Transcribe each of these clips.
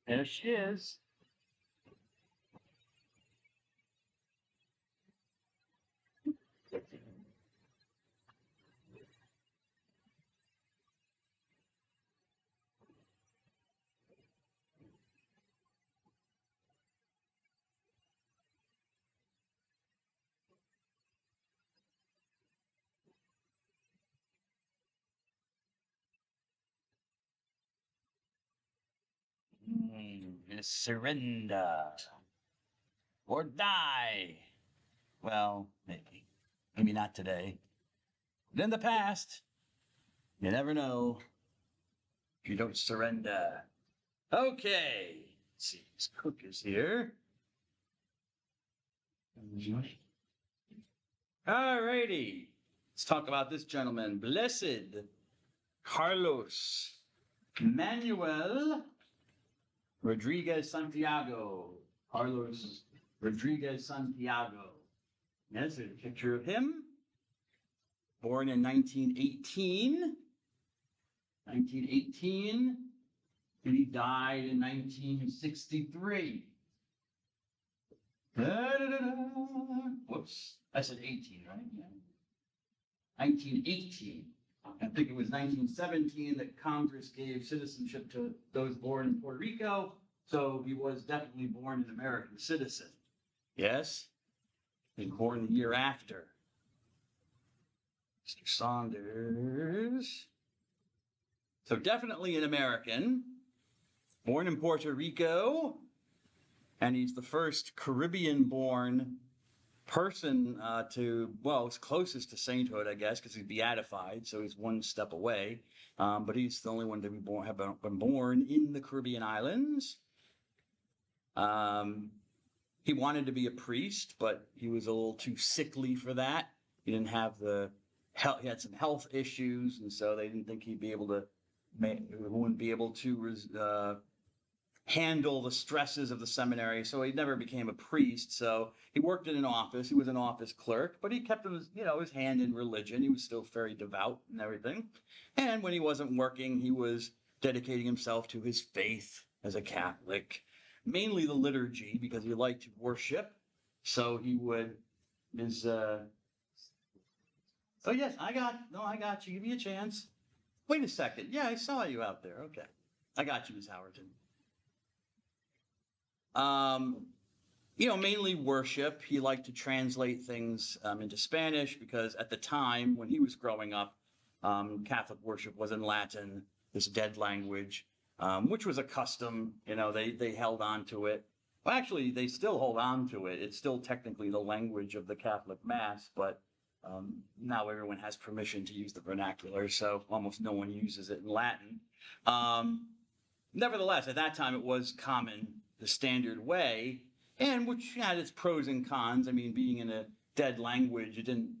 There she is. Surrender or die. Well, maybe. Maybe not today. But in the past, you never know if you don't surrender. Okay. Let's see, this cook is here. All righty. Let's talk about this gentleman. Blessed Carlos Manuel Rodriguez Santiago. Carlos Rodriguez Santiago. That's a picture of him. Born in 1918. 1918. And he died in 1963. Whoops. I said 18, right? Yeah. 1918. I think it was 1917 that Congress gave citizenship to those born in Puerto Rico. So he was definitely born an American citizen. Yes? He was born the year after. Mr. Saunders. So definitely an American. Born in Puerto Rico. And he's the first Caribbean-born person well, it's closest to sainthood, I guess, because he's beatified, so he's one step away. But he's the only one to have been born in the Caribbean islands. He wanted to be a priest, but he was a little too sickly for that. He didn't have he had some health issues, and so they didn't think he'd be able to, wouldn't be able to handle the stresses of the seminary, so he never became a priest. So he worked in an office. He was an office clerk, but he kept his hand in religion. He was still very devout and everything. And when he wasn't working, he was dedicating himself to his faith as a Catholic, mainly the liturgy, because he liked to worship. So he would oh yes, I got you. Give me a chance. Wait a second. Yeah, I saw you out there. Okay. I got you, Miss Howerton. Mainly worship. He liked to translate things into Spanish because at the time when he was growing up, Catholic worship was in Latin, this dead language, which was a custom. They held on to it. Well, actually, they still hold on to it. It's still technically the language of the Catholic Mass, but now everyone has permission to use the vernacular, so almost no one uses it in Latin. Nevertheless, at that time, it was common, the standard way, and which had its pros and cons. I mean, being in a dead language, it didn't,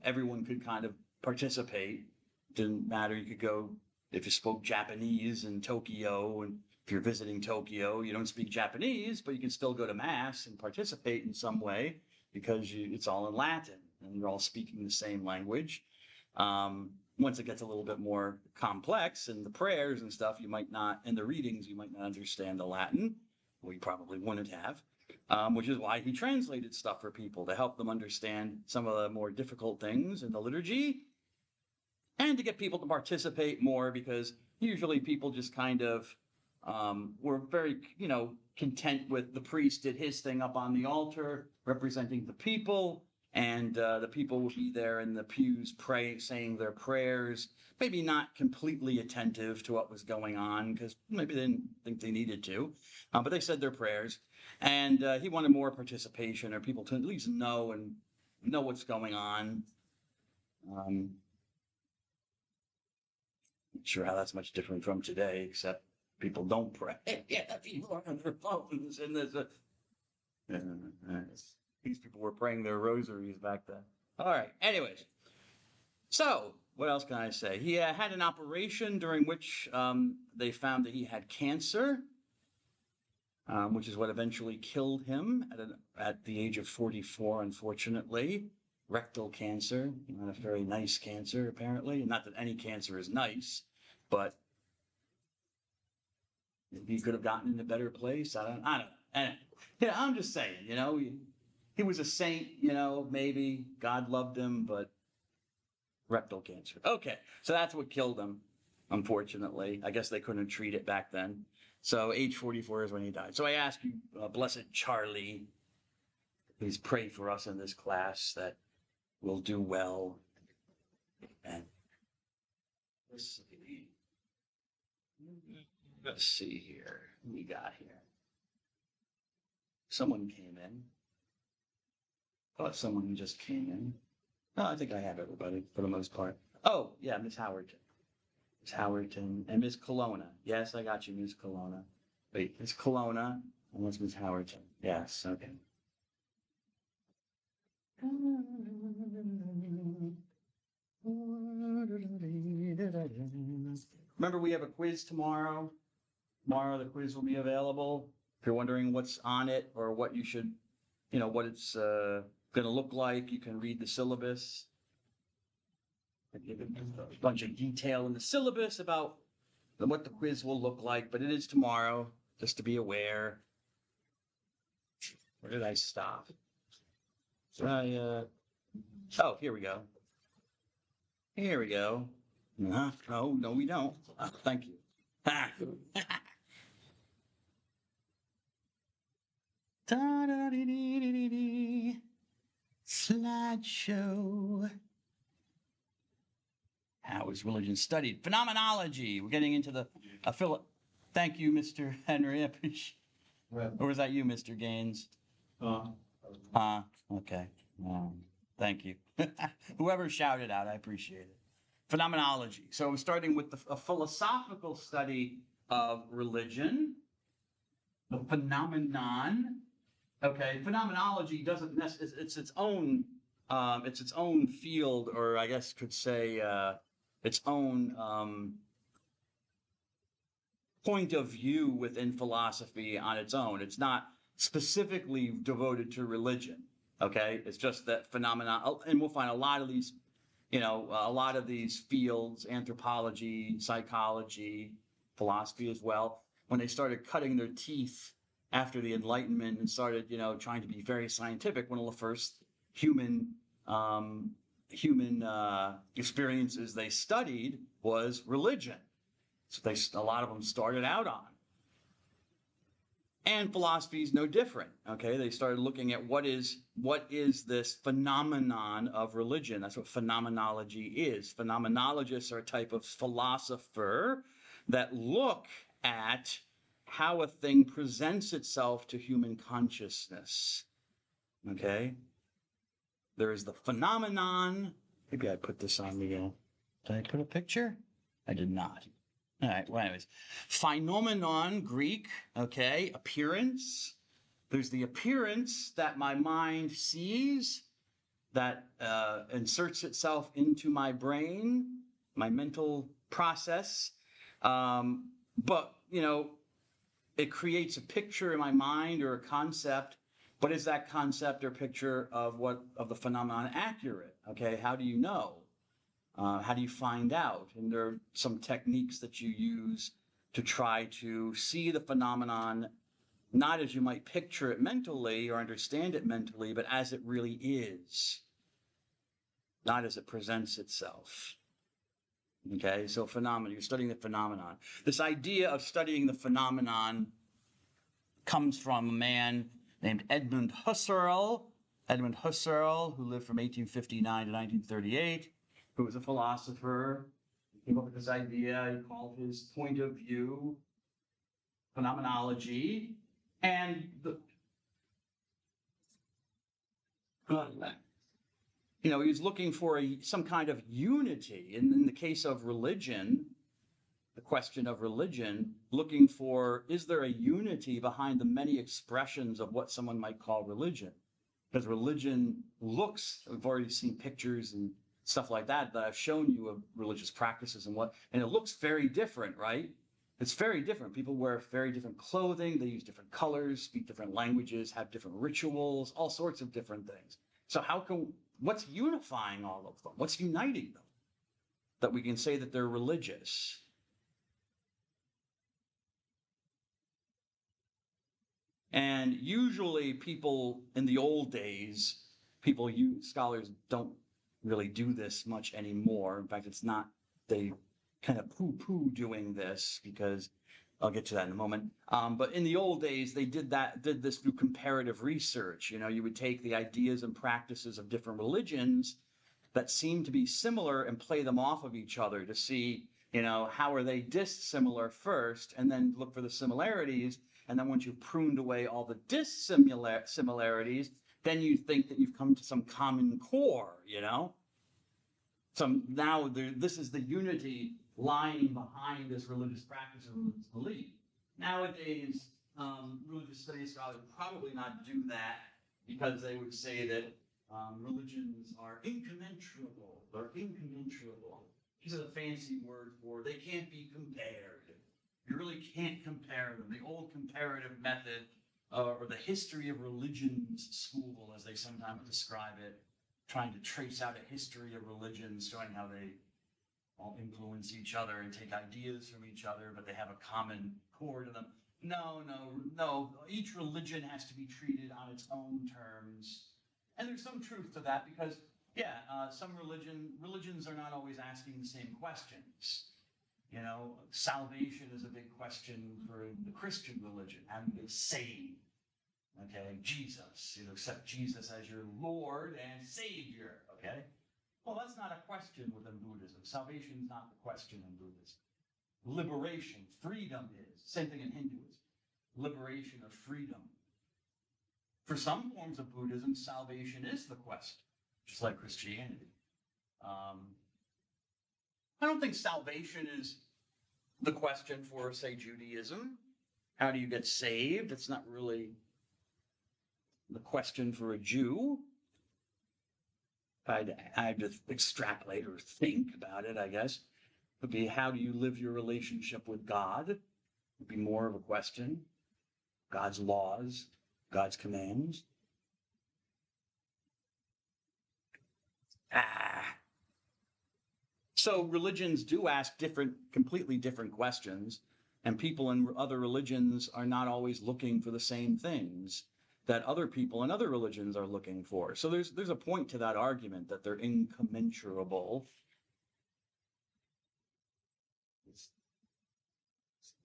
everyone could kind of participate. It didn't matter. You could go, if you spoke Japanese in Tokyo, and if you're visiting Tokyo, you don't speak Japanese, but you can still go to Mass and participate in some way because it's all in Latin and you're all speaking the same language. Once it gets a little bit more complex and the prayers and stuff, you might not, and the readings, you might not understand the Latin. Well, you probably wouldn't have, which is why he translated stuff for people to help them understand some of the more difficult things in the liturgy and to get people to participate more because usually people just kind of were very, content with the priest did his thing up on the altar representing the people and the people would be there in the pews praying, saying their prayers, maybe not completely attentive to what was going on because maybe they didn't think they needed to, but they said their prayers. And he wanted more participation or people to at least know what's going on. Not sure how that's much different from today, except people don't pray. Yeah, people are on their phones and these people were praying their rosaries back then. All right. Anyways, so what else can I say? He had an operation during which they found that he had cancer, which is what eventually killed him at the age of 44, unfortunately. Rectal cancer, not a very nice cancer, apparently. Not that any cancer is nice, but he could have gotten in a better place. I don't know. And, I'm just saying, he was a saint, maybe God loved him, but rectal cancer. Okay, so that's what killed him, unfortunately. I guess they couldn't treat it back then. So age 44 is when he died. So I ask you, Blessed Charlie, please pray for us in this class that we'll do well. And let's see here. Who we got here? Someone came in. Thought someone just came in. No, I think I have everybody for the most part. Oh, yeah, Miss Howerton. Miss Howerton and Miss Colonna. Yes, I got you, Miss Colonna. Wait, Miss Colonna and what's Miss Howerton? Yes, okay. Remember, we have a quiz tomorrow. Tomorrow, the quiz will be available. If you're wondering what's on it or what you should, what it's going to look like, you can read the syllabus. I give it a bunch of detail in the syllabus about what the quiz will look like, but it is tomorrow, just to be aware. Where did I stop? Oh, here we go. Here we go. No, we don't. Thank you. Slideshow. How is religion studied? Phenomenology. We're getting into the Thank you, Mr. Henry. Or was that you, Mr. Gaines? Okay. Thank you. Whoever shouted out, I appreciate it. Phenomenology. So we're starting with a philosophical study of religion, the phenomenon. Okay, phenomenology doesn't necessarily, it's its own field, or I guess could say its own point of view within philosophy on its own. It's not specifically devoted to religion. Okay, it's just that phenomena, and we'll find a lot of these, a lot of these fields, anthropology, psychology, philosophy as well, when they started cutting their teeth after the Enlightenment and started, trying to be very scientific, one of the first human experiences they studied was religion. So a lot of them started out on. And philosophy is no different. Okay, they started looking at what is this phenomenon of religion. That's what phenomenology is. Phenomenologists are a type of philosopher that look at how a thing presents itself to human consciousness. Okay, there is the phenomenon. Maybe I put this on the. Did I put a picture? I did not. All right, well, anyways, phenomenon, Greek, okay, appearance. There's the appearance that my mind sees, that inserts itself into my brain, my mental process. But, it creates a picture in my mind or a concept, but is that concept or picture of the phenomenon accurate? Okay, how do you know? How do you find out? And there are some techniques that you use to try to see the phenomenon, not as you might picture it mentally or understand it mentally, but as it really is, not as it presents itself. Okay, so phenomenon, you're studying the phenomenon. This idea of studying the phenomenon comes from a man named Edmund Husserl. Edmund Husserl, who lived from 1859 to 1938. Who was a philosopher. He came up with this idea. He called his point of view phenomenology. And he was looking for some kind of unity. And in the case of religion, the question of religion, looking for, is there a unity behind the many expressions of what someone might call religion? Because religion we've already seen pictures and stuff like that I've shown you of religious practices and it looks very different, right? It's very different. People wear very different clothing. They use different colors, speak different languages, have different rituals, all sorts of different things. So what's unifying all of them? What's uniting them? That we can say that they're religious. And usually people in the old days, scholars don't really do this much anymore. In fact, it's not, they kind of poo-poo doing this because I'll get to that in a moment. But in the old days, they did this through comparative research. You know, you would take the ideas and practices of different religions that seem to be similar and play them off of each other to see, you know, how are they dissimilar first, and then look for the similarities. And then once you've pruned away all the dissimilarities, then you think that you've come to some common core, you know? So now this is the unity lying behind this religious practice or religious belief. Nowadays, religious studies scholars would probably not do that because they would say that religions are incommensurable. They're incommensurable. These are the fancy word for they can't be compared. You really can't compare them. The old comparative method, or the history of religions school, as they sometimes describe it, trying to trace out a history of religions, showing how they all influence each other and take ideas from each other, but they have a common core to them. No. Each religion has to be treated on its own terms. And there's some truth to that because, some religions are not always asking the same questions. You know, salvation is a big question for the Christian religion. How do they save? Okay, Jesus, you accept Jesus as your Lord and Savior, okay? Well, that's not a question within Buddhism. Salvation is not the question in Buddhism. Liberation, freedom is. Same thing in Hinduism. Liberation or freedom. For some forms of Buddhism, salvation is the question, just like Christianity. I don't think salvation is the question for, say, Judaism. How do you get saved? It's not really the question for a Jew. I had to extrapolate or think about it, I guess. It would be, how do you live your relationship with God? It would be more of a question. God's laws, God's commands. So religions do ask completely different questions, and people in other religions are not always looking for the same things that other people in other religions are looking for. So there's a point to that argument that they're incommensurable. It's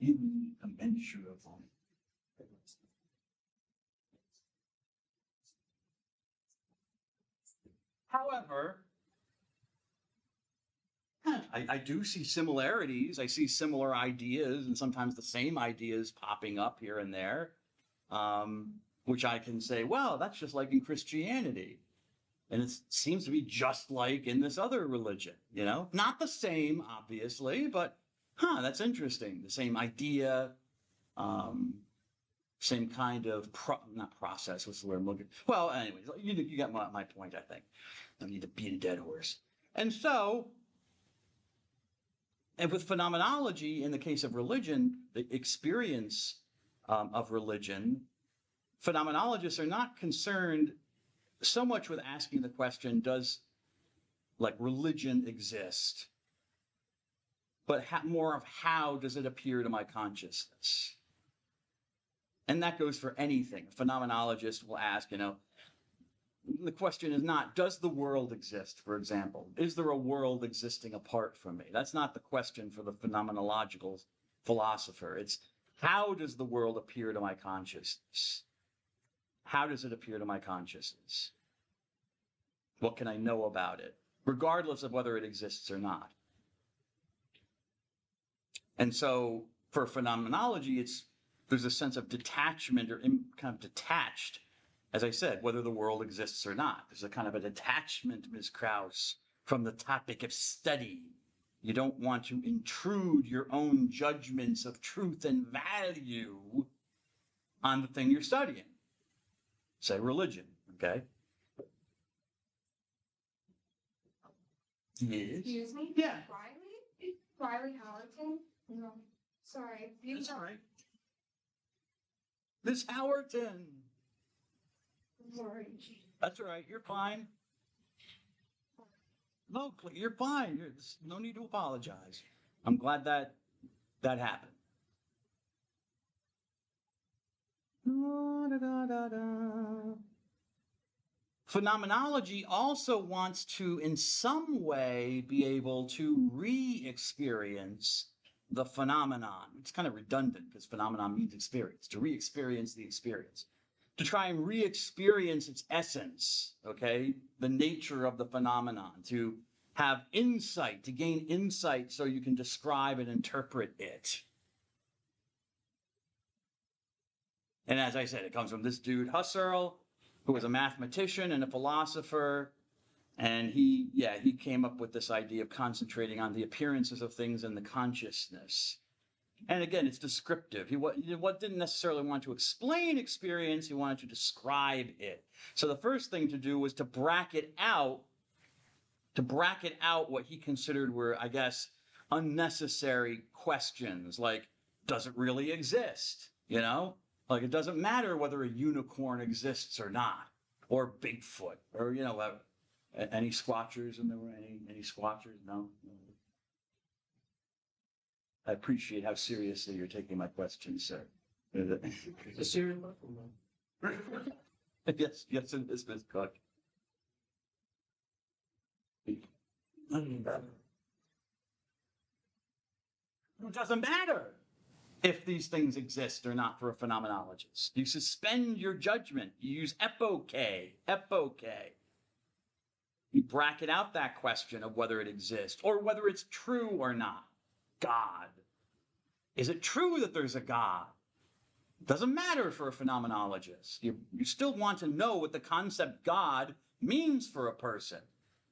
incommensurable. However, I do see similarities. I see similar ideas and sometimes the same ideas popping up here and there, which I can say, well, that's just like in Christianity. And it seems to be just like in this other religion, you know? Not the same, obviously, but, that's interesting. The same idea, same kind of, not process, what's the word I'm looking for? Well, anyways, you got my point, I think. I don't need to beat a dead horse. And so, and with phenomenology, in the case of religion, the experience of religion, phenomenologists are not concerned so much with asking the question, does religion exist? But more of how does it appear to my consciousness? And that goes for anything. A phenomenologist will ask, the question is not, does the world exist, for example? Is there a world existing apart from me? That's not the question for the phenomenological philosopher. It's, how does the world appear to my consciousness? How does it appear to my consciousness? What can I know about it, regardless of whether it exists or not? And so for phenomenology, there's a sense of detachment or kind of detached, as I said, whether the world exists or not. There's a kind of a detachment, Ms. Krauss, from the topic of study. You don't want to intrude your own judgments of truth and value on the thing you're studying. Say religion, okay? Yes. Excuse me? Yeah. Riley Howerton? No. Sorry. That's all right. Miss Howerton. Sorry. That's all right. You're fine. No, you're fine. There's no need to apologize. I'm glad that happened. Phenomenology also wants to, in some way, be able to re-experience the phenomenon. It's kind of redundant because phenomenon means experience, to re-experience the experience, to try and re-experience its essence, okay, the nature of the phenomenon, to have insight, to gain insight so you can describe and interpret it. And as I said, it comes from this dude, Husserl, who was a mathematician and a philosopher. And he came up with this idea of concentrating on the appearances of things in the consciousness. And again, it's descriptive. He didn't necessarily want to explain experience, he wanted to describe it. So the first thing to do was to bracket out what he considered were, I guess, unnecessary questions, like, does it really exist? You know? Like, it doesn't matter whether a unicorn exists or not, or Bigfoot, or, you know, any squatchers in there? Any squatchers? No? I appreciate how seriously you're taking my question, sir. It's a serious question. Yes, yes, it is, Ms. Cook. It doesn't matter if these things exist or not for a phenomenologist. You suspend your judgment. You use epoche. You bracket out that question of whether it exists or whether it's true or not. God. Is it true that there's a God? Doesn't matter for a phenomenologist. You still want to know what the concept God means for a person.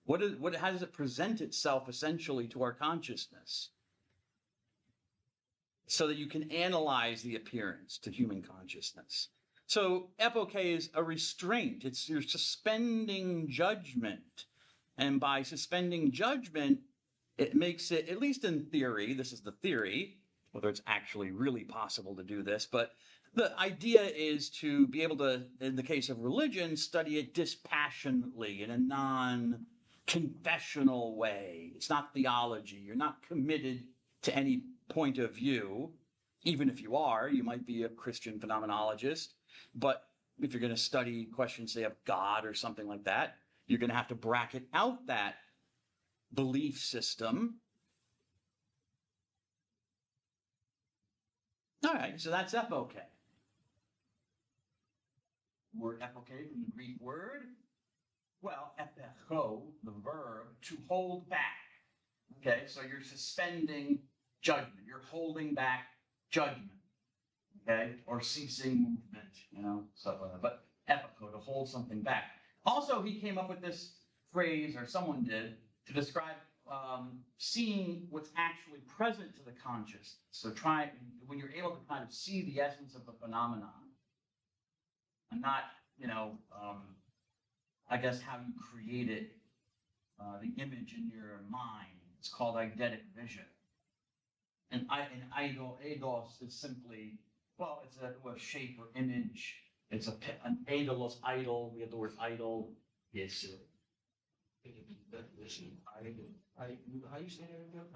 How does it present itself essentially to our consciousness? So that you can analyze the appearance to human consciousness. So epoche is a restraint. You're suspending judgment. And by suspending judgment, it makes it, at least in theory, this is the theory, whether it's actually really possible to do this, but the idea is to be able to, in the case of religion, study it dispassionately in a non-confessional way. It's not theology. You're not committed to any point of view. Even if you are, you might be a Christian phenomenologist, but if you're going to study questions, say, of God or something like that, you're going to have to bracket out that belief system. All right, so that's epoche. Word epoche from the Greek word. Well, epecho, the verb, to hold back. Okay, so you're suspending judgment. You're holding back judgment. Okay, or ceasing movement, you know, stuff like that. But epico, to hold something back. Also, he came up with this phrase, or someone did, to describe seeing what's actually present to the conscious. So when you're able to kind of see the essence of the phenomenon, and not, you know, I guess how you create it, the image in your mind. It's called eidetic vision. And eidos is simply, well, it's a shape or image. It's an eidolos, idol. We have the word idol. Yes. Definition. How you say that again?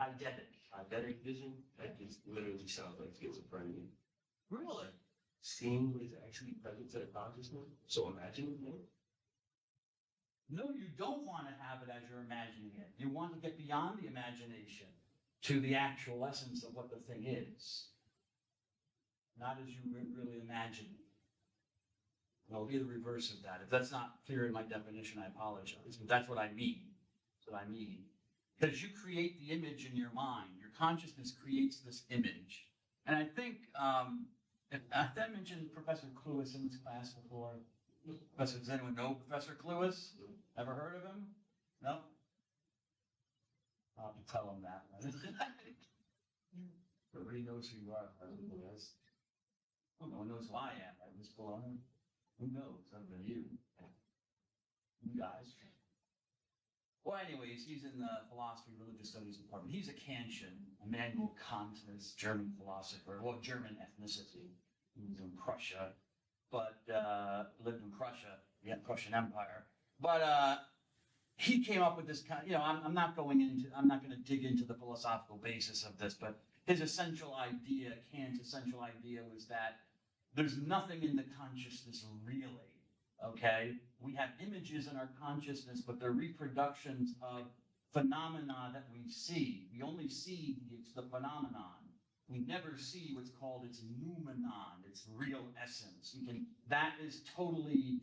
Eidetic vision. That just literally sounds like schizophrenia. Really? Seeing what is actually present to the consciousness. So imagine it. No, you don't want to have it as you're imagining it. You want to get beyond the imagination to the actual essence of what the thing is. Not as you really imagine it. It'll be the reverse of that. If that's not clear in my definition, I apologize. But that's what I mean. That's what I mean. Because you create the image in your mind. Your consciousness creates this image. And I think, if I mentioned Professor Cluis in this class before. Does anyone know Professor Cluis? Ever heard of him? No? I'll have to tell him that. Everybody knows who you are. No one knows who I am. Right? Miss Bologna? Who knows? Other than you. You guys. Well, anyways, he's in the philosophy religious studies department. He's a Kantian. Immanuel Kant is German philosopher. Well, German ethnicity. He was in Prussia. But lived in Prussia, the Prussian Empire. But he came up with this kind. I'm not going to dig into the philosophical basis of this, but his essential idea, Kant's essential idea, was that there's nothing in the consciousness really, okay? We have images in our consciousness, but they're reproductions of phenomena that we see. We only see the phenomenon. We never see what's called its noumenon, its real essence. That is totally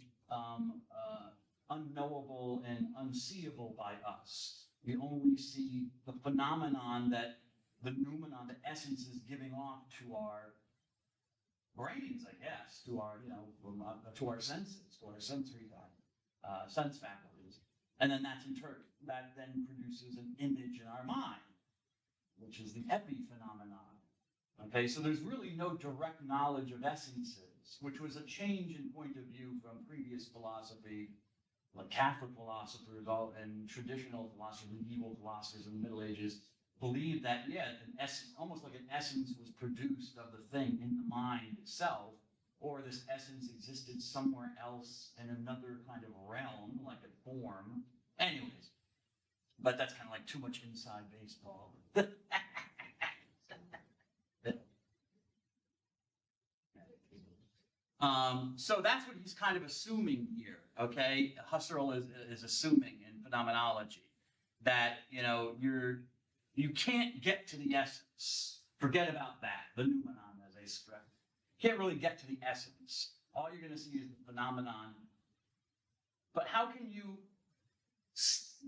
unknowable and unseeable by us. We only see the phenomenon that the noumenon, the essence, is giving off to our brains, I guess, to our, to our senses, to our sensory sense faculties, and then that then produces an image in our mind, which is the epiphenomenon. Okay, so there's really no direct knowledge of essences, which was a change in point of view from previous philosophy, like Catholic philosophers and traditional philosophers, medieval philosophers in the Middle Ages, believed that, an essence, almost like an essence was produced of the thing in the mind itself, or this essence existed somewhere else in another kind of realm, like a form. Anyways, but that's kind of like too much inside baseball. So that's what he's kind of assuming here, okay? Husserl is assuming in phenomenology that, you can't get to the essence. Forget about that, the noumenon, as I stress. You can't really get to the essence. All you're going to see is the phenomenon. But how can you,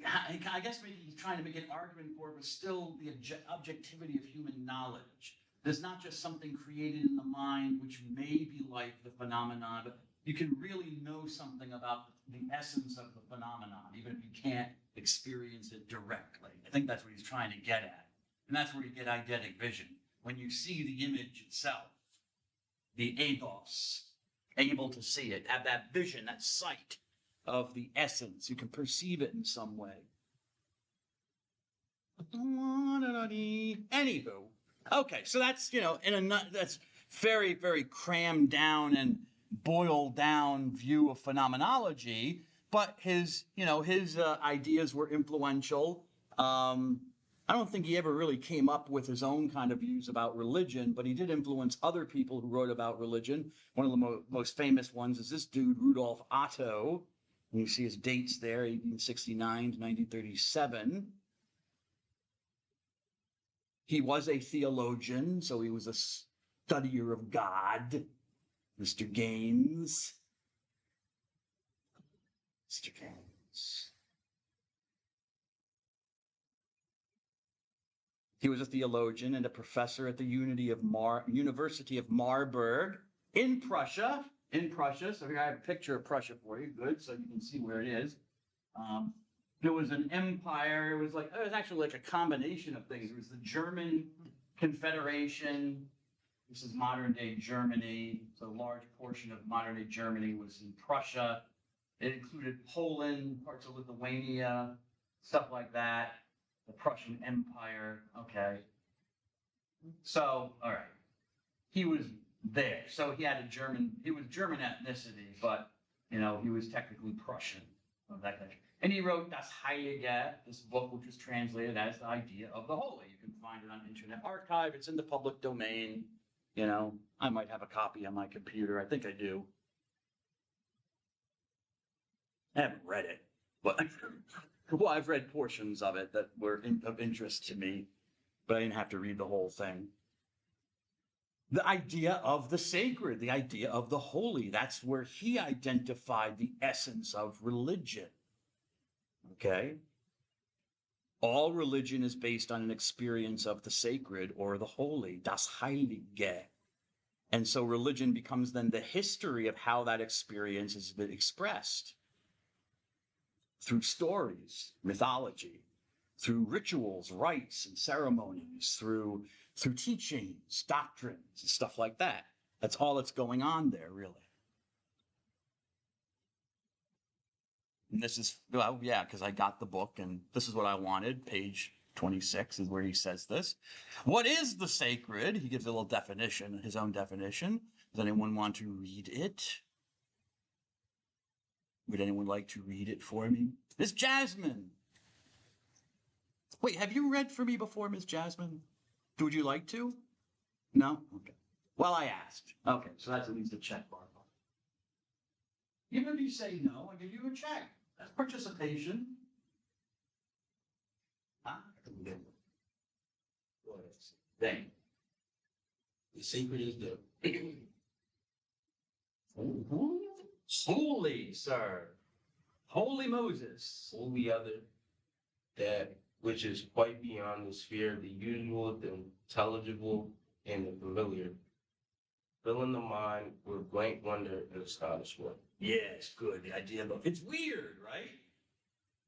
I guess maybe he's trying to make an argument for it, but still the objectivity of human knowledge. There's not just something created in the mind which may be like the phenomenon, but you can really know something about the essence of the phenomenon, even if you can't experience it directly. I think that's what he's trying to get at. And that's where you get eidetic vision. When you see the image itself, the eidos, able to see it, have that vision, that sight of the essence. You can perceive it in some way. Anywho, okay, so that's, that's very, very crammed down and boiled down view of phenomenology, but his ideas were influential. I don't think he ever really came up with his own kind of views about religion, but he did influence other people who wrote about religion. One of the most famous ones is this dude, Rudolf Otto. And you see his dates there, 1869 to 1937. He was a theologian, so he was a studier of God. Mr. Gaines. Mr. Gaines. He was a theologian and a professor at the University of Marburg in Prussia. So here I have a picture of Prussia for you. Good, so you can see where it is. There was an empire. It was actually like a combination of things. It was the German Confederation. This is modern day Germany. So a large portion of modern day Germany was in Prussia. It included Poland, parts of Lithuania, stuff like that. The Prussian Empire. Okay. So, all right. He was there. So he was German ethnicity, but, he was technically Prussian of that country. And he wrote Das Heilige, this book, which was translated as The Idea of the Holy. You can find it on Internet Archive. It's in the public domain. I might have a copy on my computer. I think I do. I haven't read it, but well, I've read portions of it that were of interest to me, but I didn't have to read the whole thing. The idea of the sacred, the idea of the holy, that's where he identified the essence of religion. Okay? All religion is based on an experience of the sacred or the holy, das Heilige. And so religion becomes then the history of how that experience has been expressed through stories, mythology, through rituals, rites, and ceremonies, through teachings, doctrines, and stuff like that. That's all that's going on there, really. And this is, well, yeah, because I got the book, and this is what I wanted. Page 26 is where he says this. What is the sacred? He gives a little definition, his own definition. Does anyone want to read it? Would anyone like to read it for me? Miss Jasmine. Wait, have you read for me before, Miss Jasmine? Would you like to? No? Okay. Well, I asked. Okay, so that's at least a check mark. Even if you say no, I give you a check. That's participation. Huh? Thing. The secret is the Holy, sir. Holy Moses. only other that which is quite beyond the sphere of the usual, the intelligible, and the familiar, filling the mind with blank wonder and astonishment. Yes, good. The idea of it's weird, right?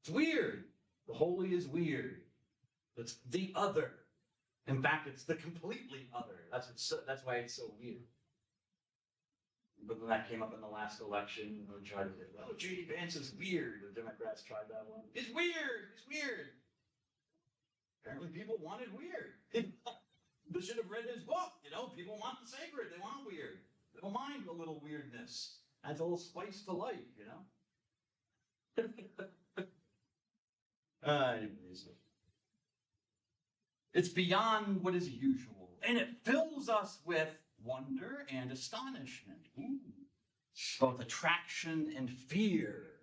It's weird. The holy is weird. It's the other. In fact, it's the completely other. That's why it's so weird. But when that came up in the last election, we tried to say, "Oh, J.D. Vance is weird." The Democrats tried that one. It's weird. It's weird. Apparently, people wanted weird. They should have read his book. You know, people want the sacred. They want weird. They don't mind a little weirdness. Adds a little spice to life. You know. Anyways. It's beyond what is usual, and it fills us with wonder and astonishment. Ooh. Both attraction and fear.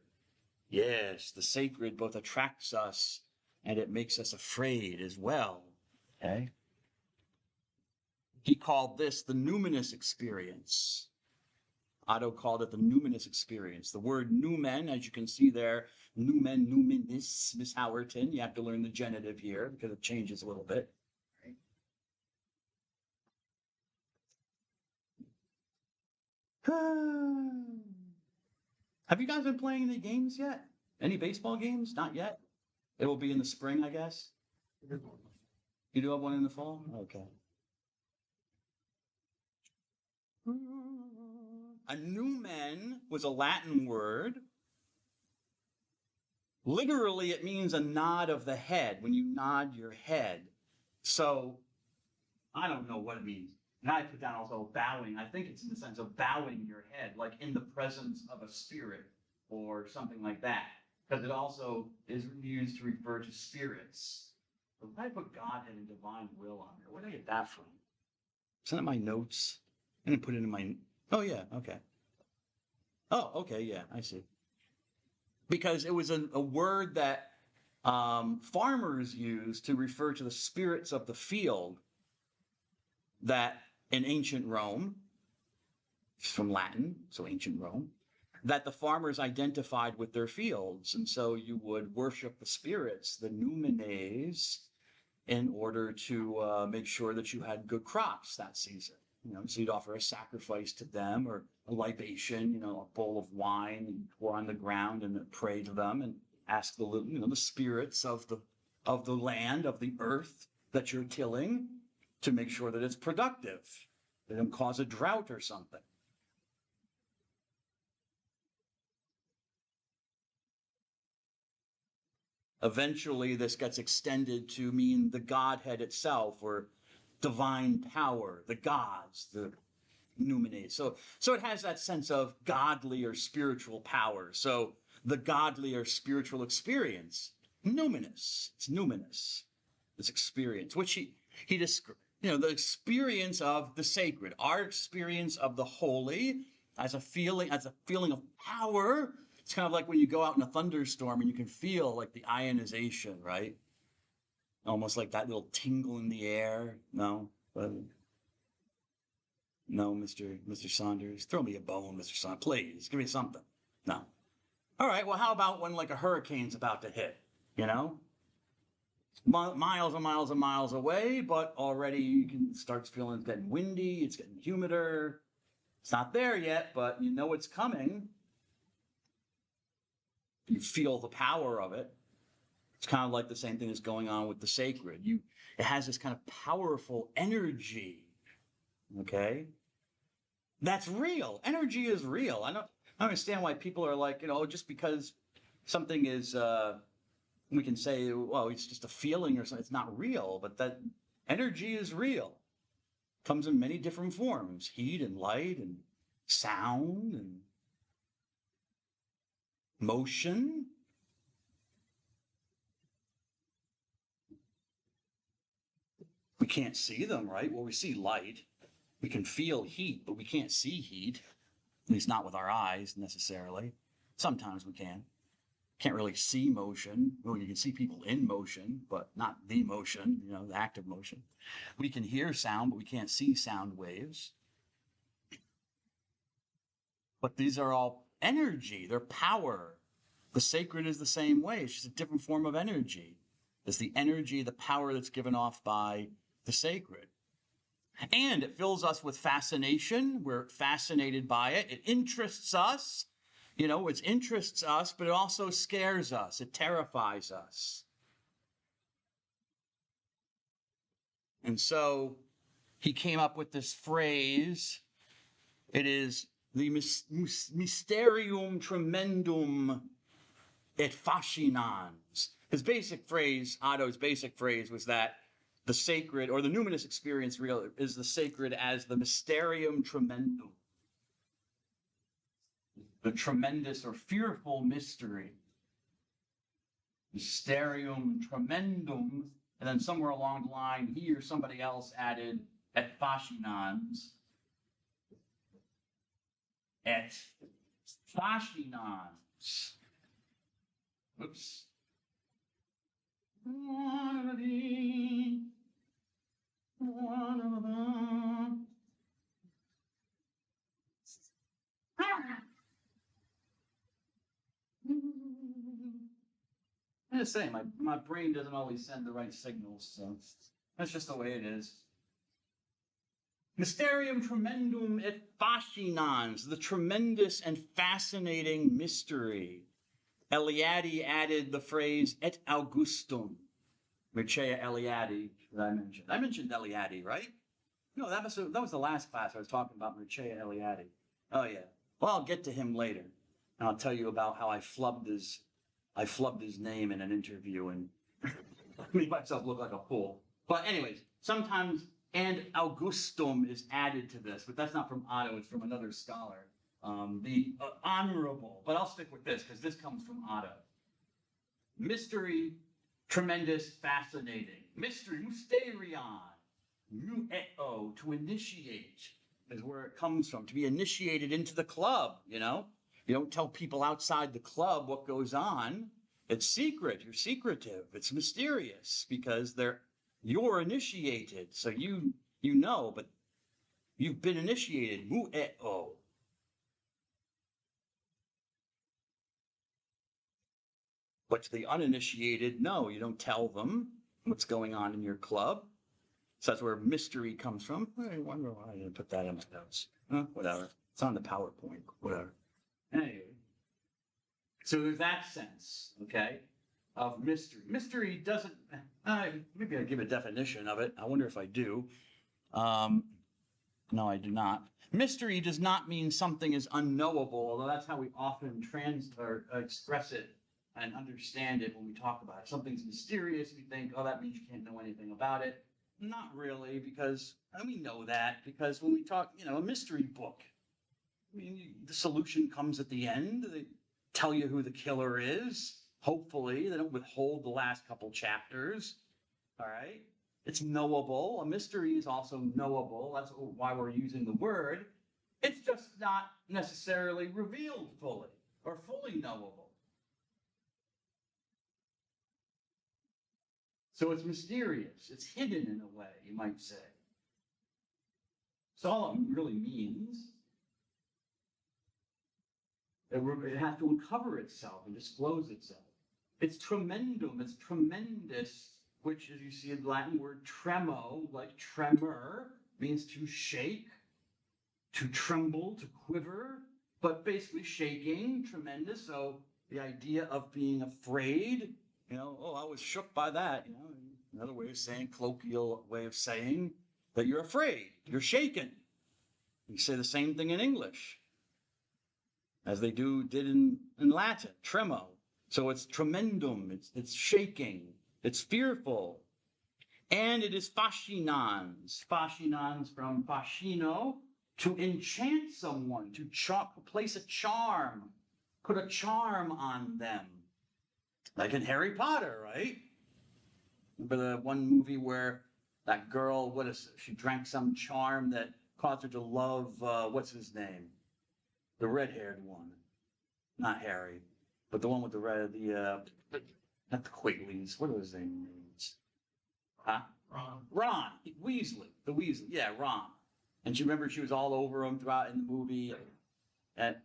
Yes, the sacred both attracts us and it makes us afraid as well. Okay? He called this the numinous experience. Otto called it the numinous experience. The word numen, as you can see there, numen, numinis, Miss Howerton. You have to learn the genitive here because it changes a little bit. Right? Have you guys been playing any games yet? Any baseball games? Not yet. It will be in the spring, I guess. You do have one in the fall? Okay. A numen was a Latin word. Literally, it means a nod of the head, when you nod your head. So, I don't know what it means. Now I put down also bowing. I think it's in the sense of bowing your head, like in the presence of a spirit or something like that. Because it also is used to refer to spirits. But why put Godhead and divine will on there? Where did I get that from? Isn't that my notes? I didn't put it in my. Oh, yeah, okay. Oh, okay, yeah, I see. Because it was a word that farmers used to refer to the spirits of the field that in ancient Rome, from Latin, so ancient Rome, that the farmers identified with their fields. And so you would worship the spirits, the numines, in order to make sure that you had good crops that season. You know, so you'd offer a sacrifice to them or a libation, you know, a bowl of wine and pour on the ground and pray to them and ask the spirits of the land, of the earth that you're tilling to make sure that it's productive. They don't cause a drought or something. Eventually, this gets extended to mean the Godhead itself or divine power, the gods, the numines. So it has that sense of godly or spiritual power. So the godly or spiritual experience, numinous. It's numinous. This experience, which he described. You know, the experience of the sacred, our experience of the holy as a feeling of power. It's kind of like when you go out in a thunderstorm and you can feel like the ionization, right? Almost like that little tingle in the air. No, no, Mr. Saunders. Throw me a bone, Mr. Saunders. Please, give me something. No. All right, well, how about when like a hurricane's about to hit, you know? Miles and miles and miles away, but already you can start feeling it's getting windy, it's getting humider. It's not there yet, but you know it's coming. You feel the power of it. It's kind of like the same thing that's going on with the sacred. It has this kind of powerful energy. Okay? That's real. Energy is real. I don't understand why people are like, you know, just because something is we can say, well, it's just a feeling or something. It's not real, but that energy is real. Comes in many different forms, heat and light and sound and motion. We can't see them, right? Well, we see light. We can feel heat, but we can't see heat, at least not with our eyes necessarily. Sometimes we can. Can't really see motion. Well, you can see people in motion, but not the motion, the active motion. We can hear sound, but we can't see sound waves. But these are all energy, they're power. The sacred is the same way, it's just a different form of energy. It's the energy, the power that's given off by the sacred. And it fills us with fascination. We're fascinated by it. It interests us. It interests us, but it also scares us. It terrifies us. And so he came up with this phrase. It is the mysterium tremendum et fascinans. His basic phrase, Otto's basic phrase, was that the sacred, or the numinous experience real, is the sacred as the mysterium tremendum. The tremendous or fearful mystery. Mysterium tremendum. And then somewhere along the line, he or somebody else added et fascinans. Et fascinans. Oops. I'm just saying, my brain doesn't always send the right signals, so that's just the way it is. Mysterium tremendum et fascinans, the tremendous and fascinating mystery. Eliade added the phrase et Augustum. Mircea Eliade that I mentioned. I mentioned Eliade, right? No, that was the last class I was talking about Mircea Eliade. Oh yeah. Well, I'll get to him later. And I'll tell you about how I flubbed his name in an interview and made myself look like a fool. But anyways, sometimes and Augustum is added to this, but that's not from Otto, it's from another scholar. The honorable, but I'll stick with this because this comes from Otto. Mystery, tremendous, fascinating. Mystery, mysterion, mueo, to initiate, is where it comes from, to be initiated into the club, You don't tell people outside the club what goes on. It's secret, you're secretive, it's mysterious because you're initiated, so you know, but you've been initiated, mueo. But to the uninitiated, no, you don't tell them what's going on in your club. So that's where mystery comes from. I wonder why I didn't put that in my notes. Whatever. It's on the PowerPoint. Whatever. Anyway. So there's that sense, okay, of mystery. Mystery doesn't, maybe I give a definition of it. I wonder if I do. No, I do not. Mystery does not mean something is unknowable, although that's how we often express it and understand it when we talk about it. Something's mysterious, we think, oh, that means you can't know anything about it. Not really, because we know that, because when we talk, a mystery book, the solution comes at the end. They tell you who the killer is. Hopefully, they don't withhold the last couple chapters. All right? It's knowable. A mystery is also knowable. That's why we're using the word. It's just not necessarily revealed fully or fully knowable. So it's mysterious. It's hidden in a way, you might say. So all it really means, it has to uncover itself and disclose itself. It's tremendum, it's tremendous, which, as you see in the Latin word tremo, like tremor, means to shake, to tremble, to quiver, but basically shaking, tremendous. So the idea of being afraid, I was shook by that, another way of saying, colloquial way of saying that you're afraid, you're shaken. You say the same thing in English as they did in Latin, tremo. So it's tremendum, it's shaking, it's fearful. And it is fascinans. Fascinans from fascino, to enchant someone, to place a charm, put a charm on them. Like in Harry Potter, right? Remember the one movie where that girl, she drank some charm that caused her to love, what's his name? The red-haired one. Not Harry, but the one with the red, not the Quigley's. What are his names? Huh? Ron Weasley. The Weasley. Yeah, Ron. And she remember she was all over him throughout in the movie. And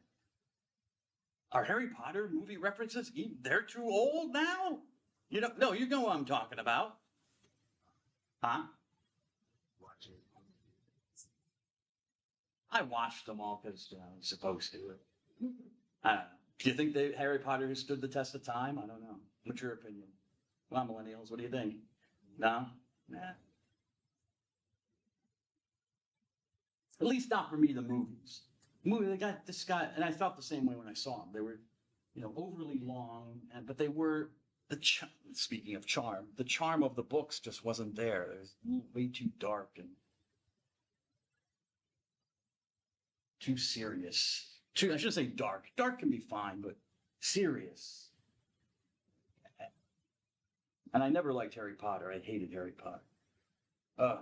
are Harry Potter movie references? They're too old now? You know, no, you know what I'm talking about. Huh? I watched them all because I was supposed to. I don't know. Do you think Harry Potter has stood the test of time? I don't know. What's your opinion? Well, millennials, what do you think? No? Nah. At least not for me, the movies. They got this guy, and I felt the same way when I saw them. They were, overly long, but they were speaking of charm, the charm of the books just wasn't there. It was way too dark and too serious. I shouldn't say dark. Dark can be fine, but serious. And I never liked Harry Potter. I hated Harry Potter. I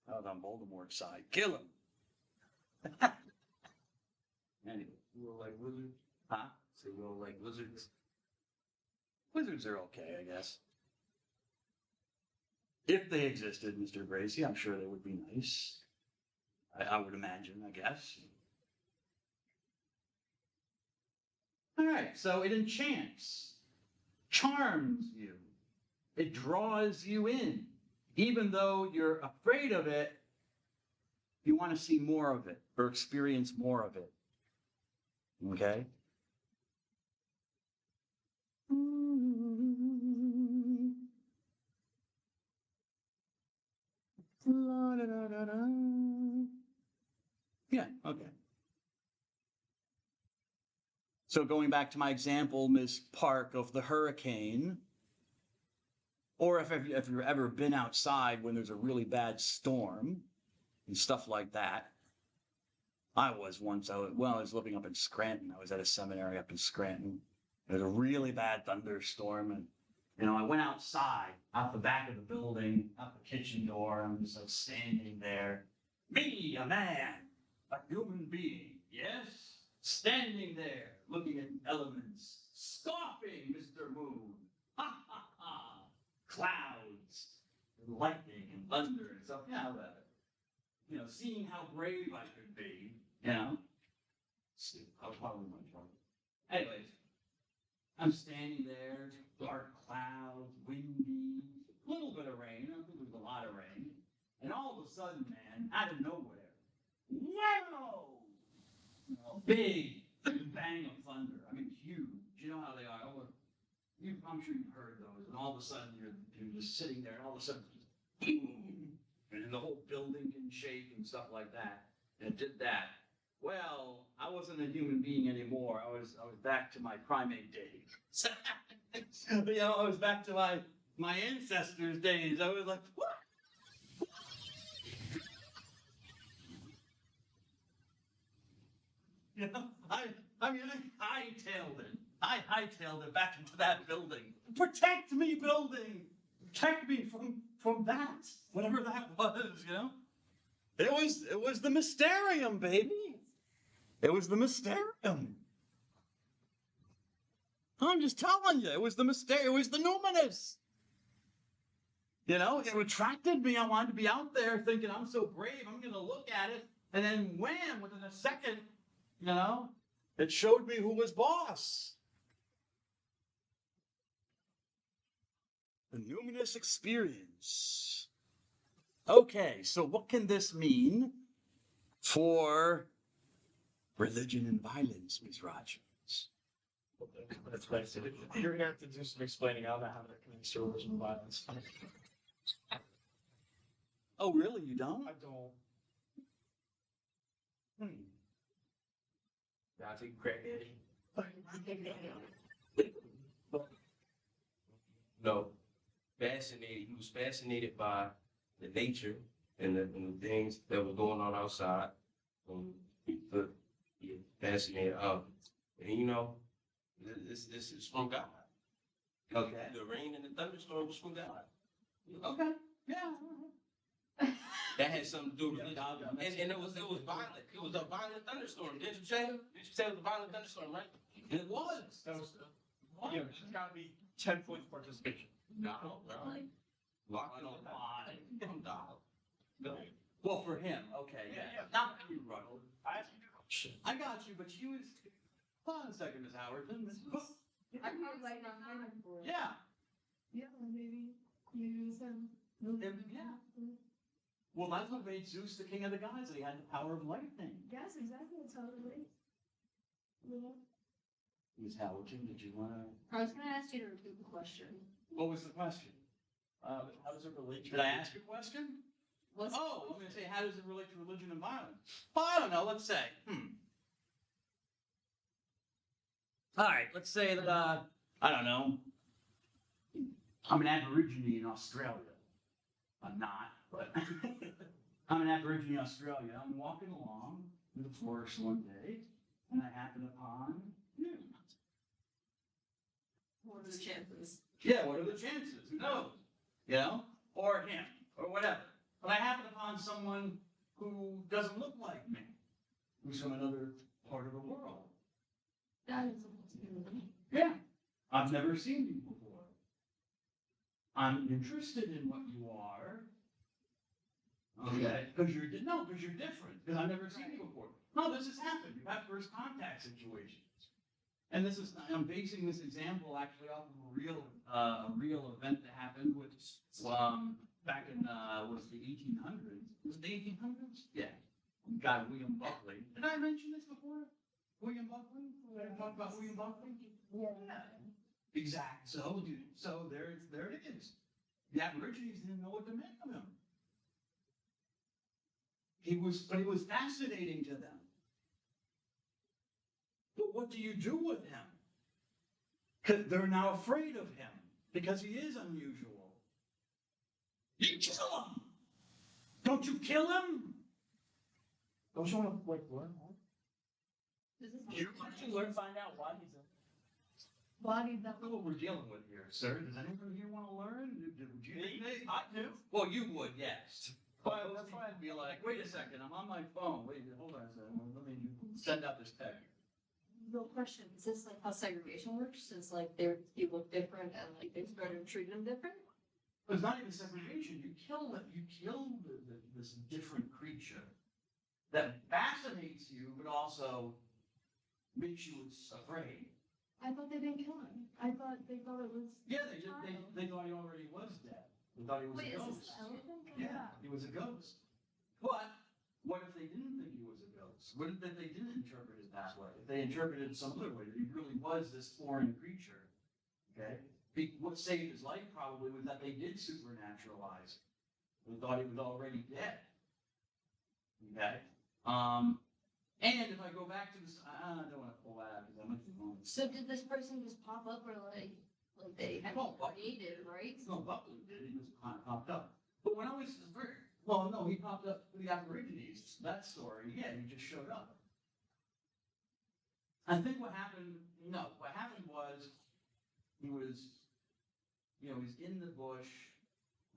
was on Voldemort's side. Kill him. Anyway. You don't like wizards? Huh? So you don't like wizards? Wizards are okay, I guess. If they existed, Mr. Gracie, I'm sure they would be nice. I would imagine, I guess. All right, so it enchants, charms you. It draws you in. Even though you're afraid of it, you want to see more of it or experience more of it. Okay? Yeah, okay. So going back to my example, Ms. Park, of the hurricane, or if you've ever been outside when there's a really bad storm and stuff like that. I was once, I was living up in Scranton. I was at a seminary up in Scranton. There was a really bad thunderstorm, and I went outside, out the back of the building, out the kitchen door, and I'm just like standing there. Me, a man, a human being, yes? Standing there, looking at elements, scoffing, Mr. Moon. Ha ha ha! Clouds, and lightning, and thunder, and stuff. Seeing how brave I could be, I was probably my trouble. Anyways, I'm standing there, dark clouds, windy, a little bit of rain. I don't think it was a lot of rain. And all of a sudden, man, out of nowhere, whammo! Big bang of thunder. I mean, huge. You know how they are. I'm sure you've heard those. And all of a sudden, you're just sitting there, and all of a sudden, boom! And the whole building can shake and stuff like that. And it did that. Well, I wasn't a human being anymore. I was back to my primate days. I was back to my ancestors' days. I was like, what? I hightailed it. I hightailed it back into that building. Protect me, building! Protect me from that, whatever that was, It was the Mysterium, baby. It was the Mysterium. I'm just telling you, it was the Mysterium. It was the Numinous. It attracted me. I wanted to be out there thinking, I'm so brave, I'm going to look at it. And then wham, within a second, it showed me who was boss. The Numinous experience. Okay, so what can this mean for religion and violence, Ms. Rogers? You're gonna have to do some explaining on how that connects to religion and violence. Oh, really? You don't? I don't. I think crackhead. No. Fascinated. He was fascinated by the nature and the things that were going on outside. Fascinated. And this is from God. Okay. The rain and the thunderstorm was from God. Okay. Yeah. that had something to do with religion. And it was violent. It was a violent thunderstorm. Didn't you say? Did you say it was a violent thunderstorm, right? It was. That was, yeah, it's gotta be 10 points participation. No, no. Lock it on. No. Well, for him, okay, Yeah, yeah. yeah. Not for you, Ronald. I asked you a question. I got you, but she was, hold on a second, Miss Howard. I can't like not hiding for it. Yeah, Yeah, maybe it was him. yeah. Well, that's what made Zeus the king of the gods, that he had the power of lightning. Yes, exactly. That's how it relates. Yeah. Miss Hamilton, did you wanna, I was gonna ask you to repeat the question. what was the question? How does it relate to? Did I ask a question? What's Oh, I'm gonna say, how does it relate to religion and violence? Well, I don't know, let's say, All right, let's say that, I don't know, I'm an Aborigine in Australia. I'm not, but I'm an Aborigine in Australia. I'm walking along in the forest one day, and I happen upon you. What are the chances? Yeah, what are the chances? Who knows? You know? Or him, or whatever. But I happen upon someone who doesn't look like me, who's from another part of the world. That is a possibility. Yeah. I've never seen you before. I'm interested in what you are. Okay. Because you're because you're different. Because I've never seen you before. No, this has happened. You have first contact situations. And this is, I'm basing this example actually off of a real event that happened with, back in, was the 1800s? Was it the 1800s? Yeah. Guy William Buckley. Did I mention this before? William Buckley? Did I talk about William Buckley? Yeah. Exactly. So there it is. The Aborigines didn't know what to make of him. But he was fascinating to them. But what do you do with him? Because they're now afraid of him because he is unusual. You kill him. Don't you kill him? Don't you want to like learn more? This is You Learn, find out why he's in. Body that That's what we're dealing with here, sir. Does anyone here want to learn? Would you think they? I do. Well, you would, yes. But that's why I'd Be like, wait a second, I'm on my phone. Wait, hold on a second. Let me send out this text. real question. Is this like how segregation works? Since like you look different and like they started treating them different? It's not even segregation. You kill this different creature that fascinates you, but also makes you afraid. I thought they didn't kill him. I thought they thought it was. Yeah, they thought he already was dead. They thought he was Wait, a is ghost. this the elephant? Yeah, he was a ghost. But what if they didn't think he was a ghost? What if they didn't interpret it that way? If they interpreted it some other way, that he really was this foreign creature, okay? What saved his life probably was that they did supernaturalize him. They thought he was already dead, okay? And if I go back to this, I don't want to pull that out because I might be wrong. So did this person just pop up or like they had Well, created, right? No, Buckley did, he just kind of popped up. But when I was well, no, he popped up with the Aborigines, that story, yeah, he just showed up. I think what happened was, he was in the bush,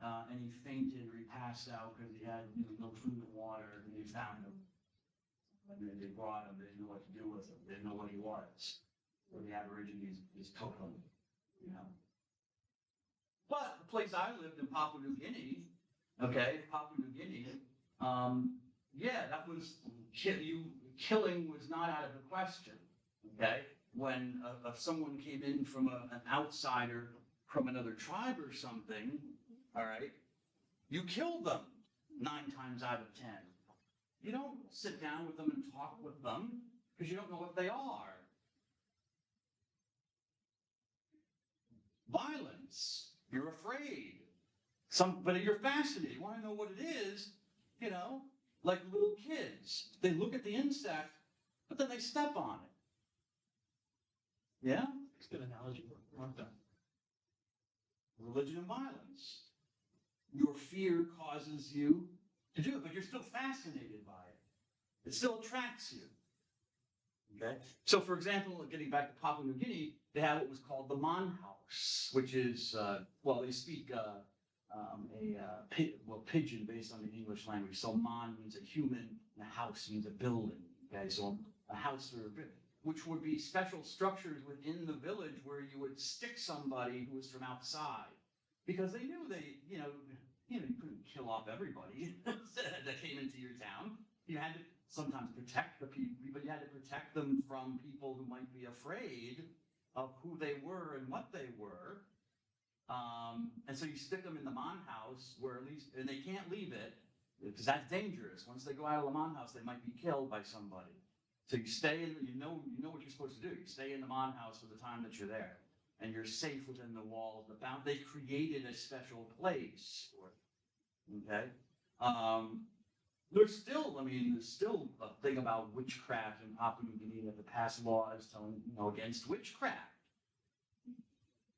and he fainted or he passed out because he had no food and water, and they found him. And then they brought him, they didn't know what to do with him, they didn't know what he was. Or the Aborigines just took him, you know. But the place I lived in Papua New Guinea, yeah, that was, killing was not out of the question, okay? When if someone came in from an outsider from another tribe or something, all right, you kill them 9 times out of 10. You don't sit down with them and talk with them because you don't know what they are. Violence. You're afraid. But you're fascinated. You want to know what it is, like little kids. They look at the insect, but then they step on it. Yeah? It's a good analogy. Like that. Religion and violence. Your fear causes you to do it, but you're still fascinated by it. It still attracts you. Okay? So, for example, getting back to Papua New Guinea, they have what was called the Mon House, which is, they speak pigeon based on the English language. So mon means a human, and a house means a building. Okay, so a house or a building, which would be special structures within the village where you would stick somebody who was from outside, because they knew you couldn't kill off everybody that came into your town. You had to sometimes protect the people, but you had to protect them from people who might be afraid of who they were and what they were. And so you stick them in the Mon house where at least, and they can't leave it because that's dangerous. Once they go out of the Mon house, they might be killed by somebody. So you stay in, you know what you're supposed to do. You stay in the Mon house for the time that you're there, and you're safe within the walls. They created a special place for it. Okay. There's still a thing about witchcraft in Papua New Guinea that passed laws telling, against witchcraft.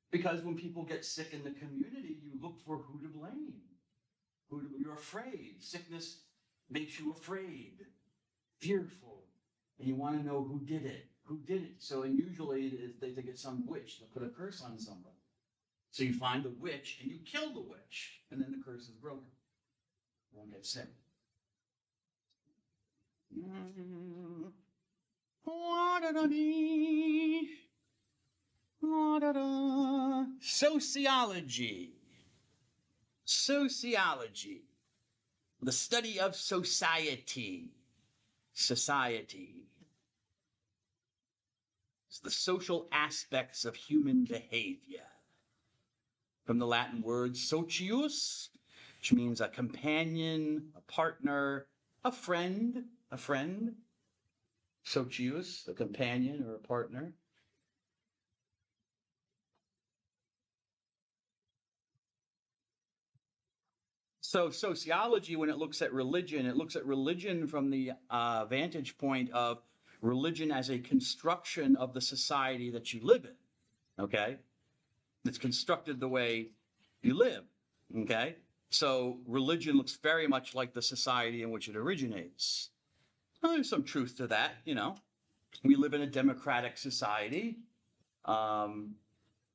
Because when people get sick in the community, you look for who to blame. You're afraid. Sickness makes you afraid, fearful, and you want to know who did it. Who did it? So usually they think it's some witch that put a curse on somebody. So you find the witch and you kill the witch, and then the curse is broken. You won't get sick. Sociology. Sociology. The study of society. Society. It's the social aspects of human behavior. From the Latin word socius, which means a companion, a partner, a friend. Socius, a companion or a partner. So sociology, when it looks at religion from the vantage point of religion as a construction of the society that you live in, okay? It's constructed the way you live, okay? So religion looks very much like the society in which it originates. Well, there's some truth to that, We live in a democratic society,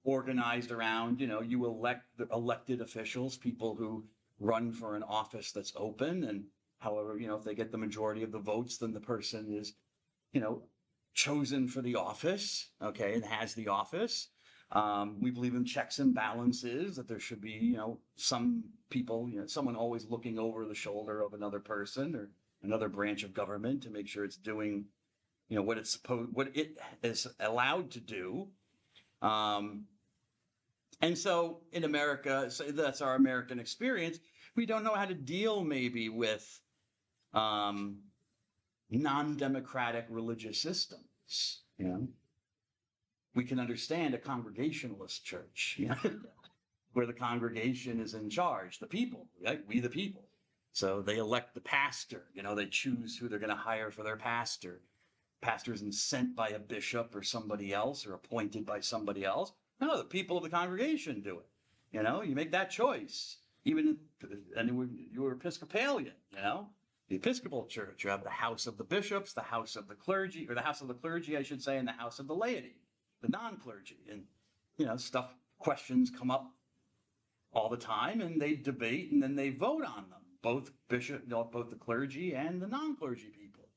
organized around, you elect the elected officials, people who run for an office that's open, and however, if they get the majority of the votes, then the person is, chosen for the office, okay, and has the office. We believe in checks and balances, that there should be, some people, someone always looking over the shoulder of another person or another branch of government to make sure it's doing, what it is allowed to do. And so in America, so that's our American experience, we don't know how to deal maybe with non-democratic religious systems, We can understand a congregationalist church, where the congregation is in charge, the people, right? We the people. So they elect the pastor, they choose who they're going to hire for their pastor. Pastor isn't sent by a bishop or somebody else or appointed by somebody else. No, the people of the congregation do it. You make that choice. Even you were Episcopalian, the Episcopal Church, you have the house of the bishops, the house of the clergy, or the house of the clergy, I should say, and the house of the laity, the non-clergy. And, questions come up all the time, and they debate, and then they vote on them. Both the clergy and the non-clergy people.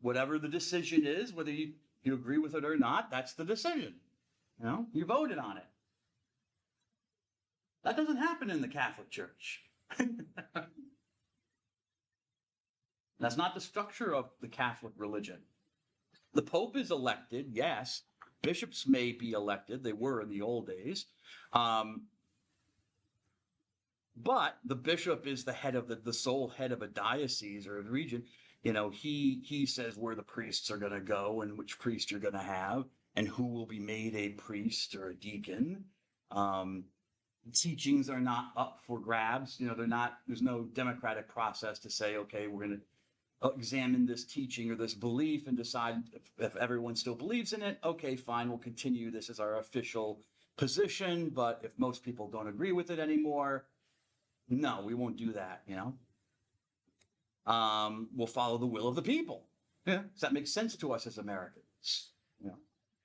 Whatever the decision is, whether you agree with it or not, that's the decision. You voted on it. That doesn't happen in the Catholic Church. That's not the structure of the Catholic religion. The Pope is elected, yes. Bishops may be elected. They were in the old days. But the bishop is the head of the sole head of a diocese or a region. He says where the priests are going to go and which priest you're going to have and who will be made a priest or a deacon. Teachings are not up for grabs. There's no democratic process to say, okay, we're going to examine this teaching or this belief and decide if everyone still believes in it. Okay, fine, we'll continue this as our official position. But if most people don't agree with it anymore, no, we won't do that, We'll follow the will of the people. Yeah. Does that make sense to us as Americans?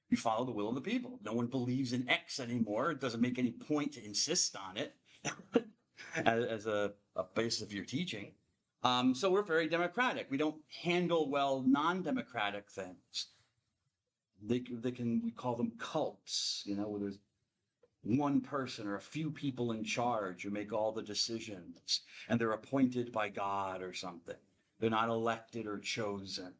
You follow the will of the people. No one believes in X anymore. It doesn't make any point to insist on it. as a basis of your teaching. So we're very democratic. We don't handle well non-democratic things. We call them cults, where there's one person or a few people in charge who make all the decisions, and they're appointed by God or something. They're not elected or chosen,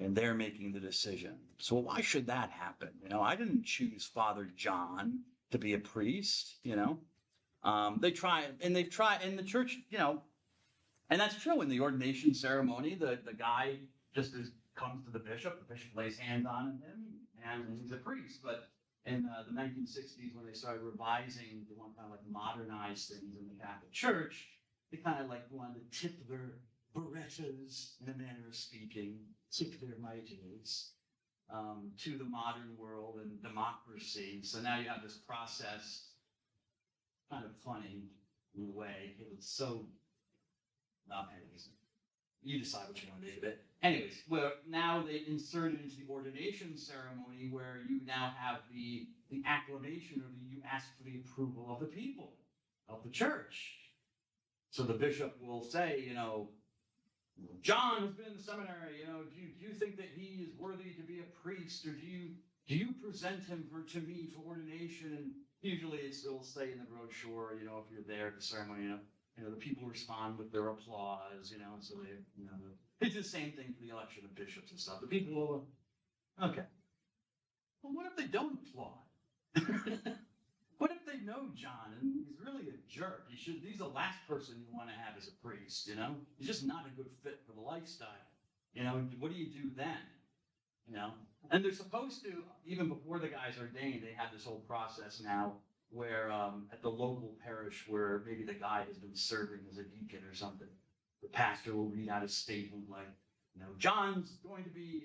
and they're making the decision. So why should that happen? I didn't choose Father John to be a priest, They try, and they've tried in the church, and that's true in the ordination ceremony. The guy just comes to the bishop lays hands on him, and he's a priest. But in the 1960s, when they started revising, they want to kind of like modernize things in the Catholic Church, they kind of like wanted to tip their Berettas, in a manner of speaking, tip their mitres to the modern world and democracy. So now you have this process, kind of funny in a way. It was so, anyways, you decide what you want to do with it. Anyways, well, now they inserted into the ordination ceremony where you now have the acclamation, or you ask for the approval of the people, of the church. So the bishop will say, John has been in the seminary, do you think that he is worthy to be a priest, or do you present him to me for ordination? And usually it'll say in the brochure, if you're there at the ceremony, the people respond with their applause, so they, it's the same thing for the election of bishops and stuff. The people will, okay. Well, what if they don't applaud? What if they know John and he's really a jerk? He's the last person you want to have as a priest, He's just not a good fit for the lifestyle. What do you do then? And they're supposed to, even before the guy's ordained, they have this whole process now where at the local parish where maybe the guy has been serving as a deacon or something, the pastor will read out a statement like, John's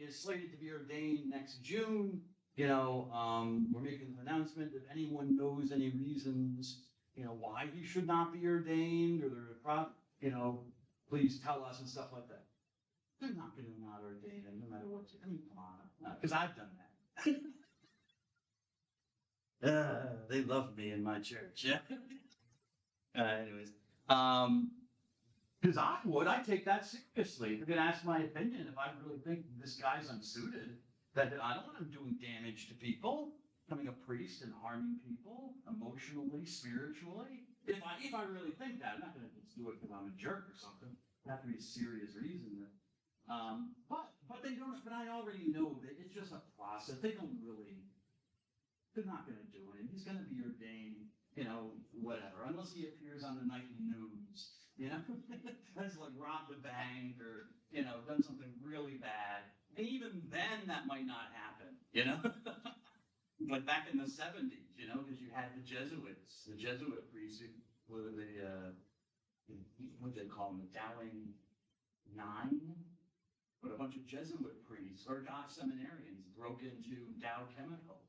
is slated to be ordained next June. We're making an announcement. If anyone knows any reasons, why he should not be ordained, or please tell us and stuff like that. They're not going to not ordain him, no matter what. Come on, because I've done that. They love me in my church. Yeah. Anyways, because I take that seriously. If you're going to ask my opinion, if I really think this guy's unsuited, that I don't want him doing damage to people, becoming a priest and harming people emotionally, spiritually. If I really think that, I'm not going to just do it because I'm a jerk or something. It has to be a serious reason. But they don't. But I already know that it's just a process. They're not going to do it. He's going to be ordained, whatever, unless he appears on the nightly news, That's like robbed a bank or, done something really bad. And even then, that might not happen, Like back in the 70s, because you had the Jesuit priests, what they call them, the Dowling Nine? But a bunch of Jesuit priests or seminarians broke into Dow Chemical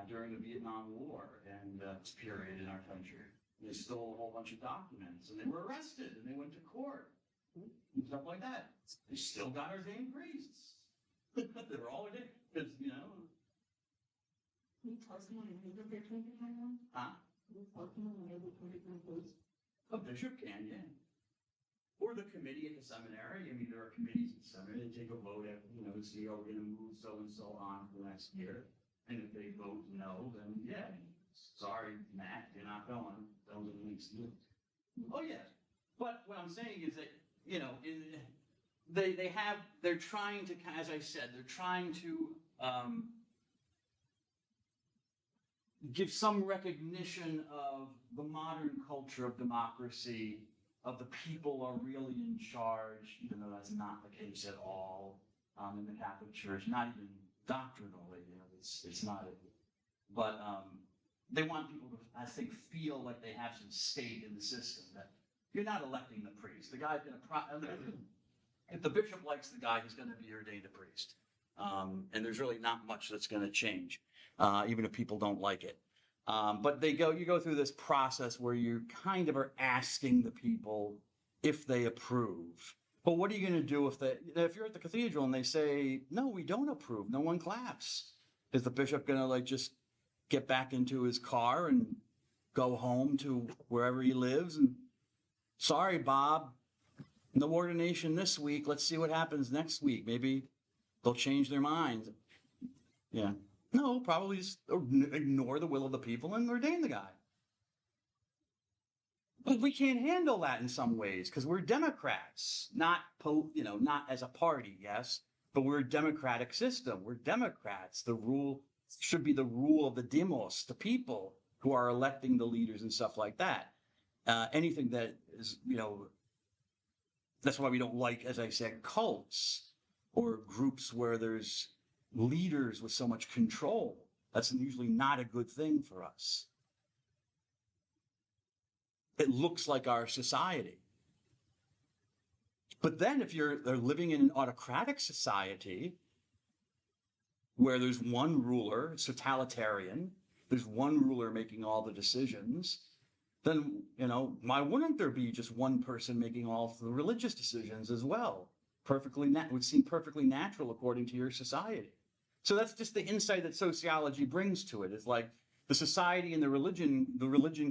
during the Vietnam War and period in our country. They stole a whole bunch of documents, and they were arrested, and they went to court, and stuff like that. They still got ordained priests. They were all ordained, because, Can you tell someone who they're trying to find one? Can you tell someone who they're trying to find? a bishop can, yeah. Or the committee at the seminary. I mean, there are committees at the seminary. They take a vote at, to see, are we going to move so-and-so on for the next year? And if they vote no, then yeah, sorry, Matt, you're not going. Don't do the next year. Oh, yeah. But what I'm saying is that, they're trying to, as I said, they're trying to give some recognition of the modern culture of democracy, of the people are really in charge, even though that's not the case at all in the Catholic Church, not even doctrinally, it's not. But they want people to, I think, feel like they have some stake in the system, that you're not electing the priest. The guy's going to, if the bishop likes the guy, he's going to be ordained a priest. And there's really not much that's going to change, even if people don't like it. But you go through this process where you kind of are asking the people if they approve. But what are you going to do if you're at the cathedral and they say, no, we don't approve, no one claps? Is the bishop going to just get back into his car and go home to wherever he lives and sorry, Bob, no ordination this week. Let's see what happens next week. Maybe they'll change their minds. Yeah. No, probably just ignore the will of the people and ordain the guy. But we can't handle that in some ways because we're Democrats, not not as a party, yes, but we're a democratic system. We're Democrats. The rule should be the rule of the demos, the people who are electing the leaders and stuff like that. Anything that is, that's why we don't like, as I said, cults or groups where there's leaders with so much control. That's usually not a good thing for us. It looks like our society. But then if they're living in an autocratic society where there's one ruler, it's totalitarian, there's one ruler making all the decisions, then, why wouldn't there be just one person making all the religious decisions as well? It would seem perfectly natural according to your society. So that's just the insight that sociology brings to it. It's like the society and the religion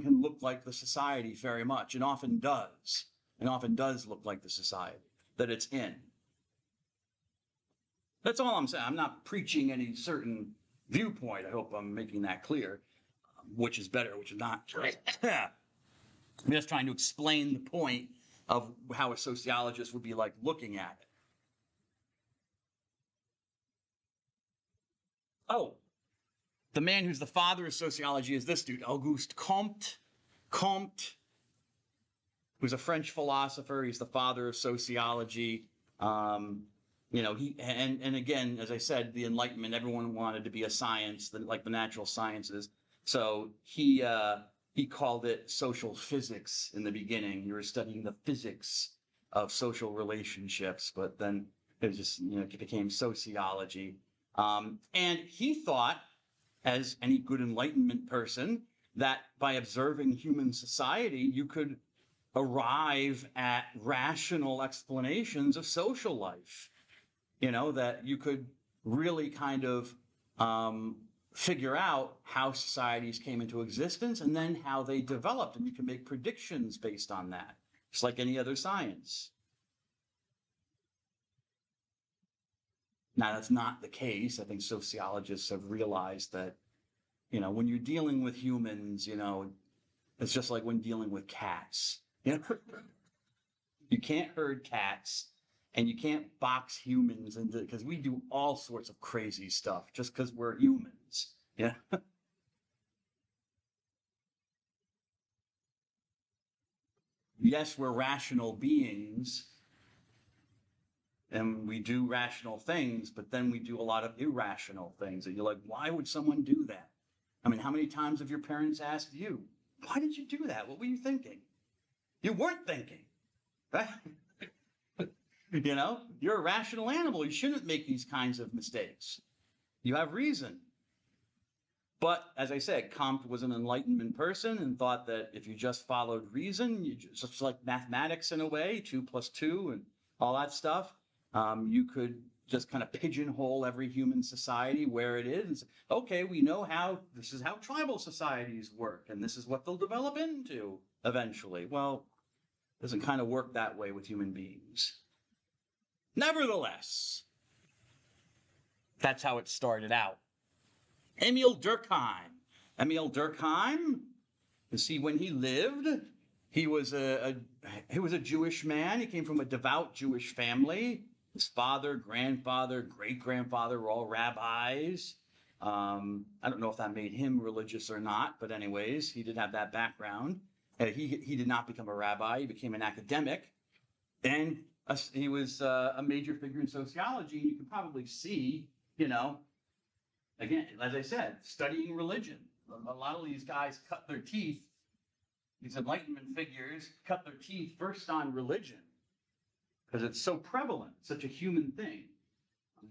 can look like the society very much, and often does. And often does look like the society that it's in. That's all I'm saying. I'm not preaching any certain viewpoint. I hope I'm making that clear. Which is better, which is not. I'm just trying to explain the point of how a sociologist would be like looking at it. Oh, the man who's the father of sociology is this dude, Auguste Comte. Comte, who's a French philosopher. He's the father of sociology. And again, as I said, the Enlightenment, everyone wanted to be a science, like the natural sciences. So he called it social physics in the beginning. You were studying the physics of social relationships, but then it just it became sociology. And he thought, as any good Enlightenment person, that by observing human society, you could arrive at rational explanations of social life. That you could really kind of figure out how societies came into existence and then how they developed. And you can make predictions based on that, just like any other science. Now, that's not the case. I think sociologists have realized that, when you're dealing with humans, it's just like when dealing with cats. You can't herd cats and you can't box humans into, because we do all sorts of crazy stuff just because we're humans. Yeah. Yes, we're rational beings and we do rational things, but then we do a lot of irrational things. And you're like, why would someone do that? I mean, how many times have your parents asked you, why did you do that? What were you thinking? You weren't thinking, right? You're a rational animal. You shouldn't make these kinds of mistakes. You have reason. But as I said, Comte was an Enlightenment person and thought that if you just followed reason, just like mathematics in a way, 2 + 2 and all that stuff, you could just kind of pigeonhole every human society where it is. And say, okay, we know this is how tribal societies work, and this is what they'll develop into eventually. Well, it doesn't kind of work that way with human beings. Nevertheless, that's how it started out. Emil Durkheim. Emil Durkheim, you see, when he lived, he was a Jewish man. He came from a devout Jewish family. His father, grandfather, great-grandfather were all rabbis. I don't know if that made him religious or not, but anyways, he did have that background. He did not become a rabbi. He became an academic. And he was a major figure in sociology. You can probably see, again, as I said, studying religion. A lot of these guys cut their teeth, these Enlightenment figures cut their teeth first on religion because it's so prevalent, such a human thing.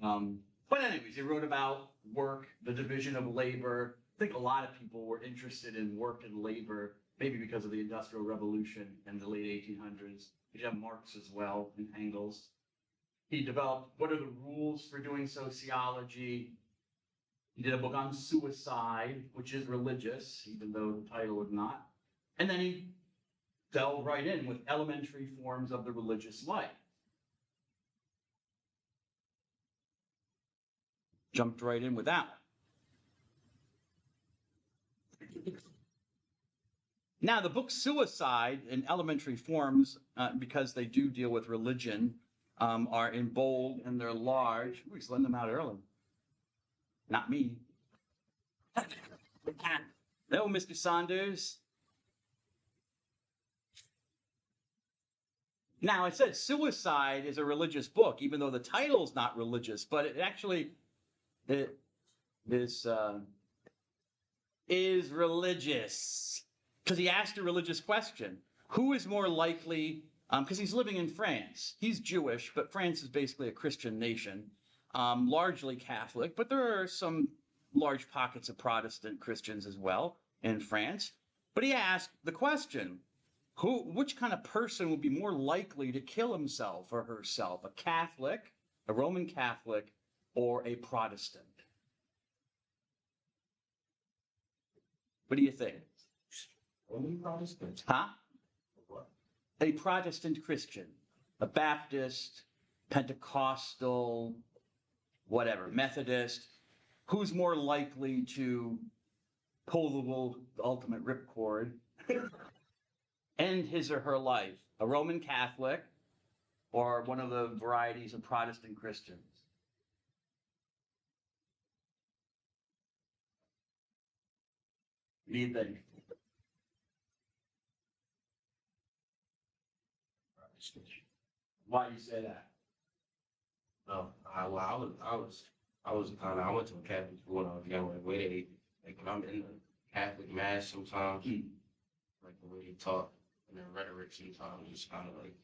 But anyways, he wrote about work, the division of labor. I think a lot of people were interested in work and labor, maybe because of the Industrial Revolution in the late 1800s. You have Marx as well, and Engels. He developed what are the rules for doing sociology. He did a book on suicide, which is religious, even though the title is not. And then he delved right in with elementary forms of the religious life. Jumped right in with that one. Now, the book Suicide in elementary forms, because they do deal with religion, are in bold and they're large. Ooh, he's letting them out early. Not me. No, Mr. Saunders. Now, I said Suicide is a religious book, even though the title's not religious, but it actually is religious. Because he asked a religious question. Who is more likely, because he's living in France. He's Jewish, but France is basically a Christian nation, largely Catholic, but there are some large pockets of Protestant Christians as well in France. But he asked the question, which kind of person would be more likely to kill himself or herself? A Catholic, a Roman Catholic, or a Protestant? What do you think? Only Protestant. Huh? What? A Protestant Christian, a Baptist, Pentecostal, whatever, Methodist. Who's more likely to pull the ultimate ripcord, end his or her life? A Roman Catholic or one of the varieties of Protestant Christians? What do you think? Why do you say that? No, I went to a Catholic school when I was young, like, like when I'm in the Catholic mass sometimes, like the way they talk and their rhetoric sometimes is kind of like,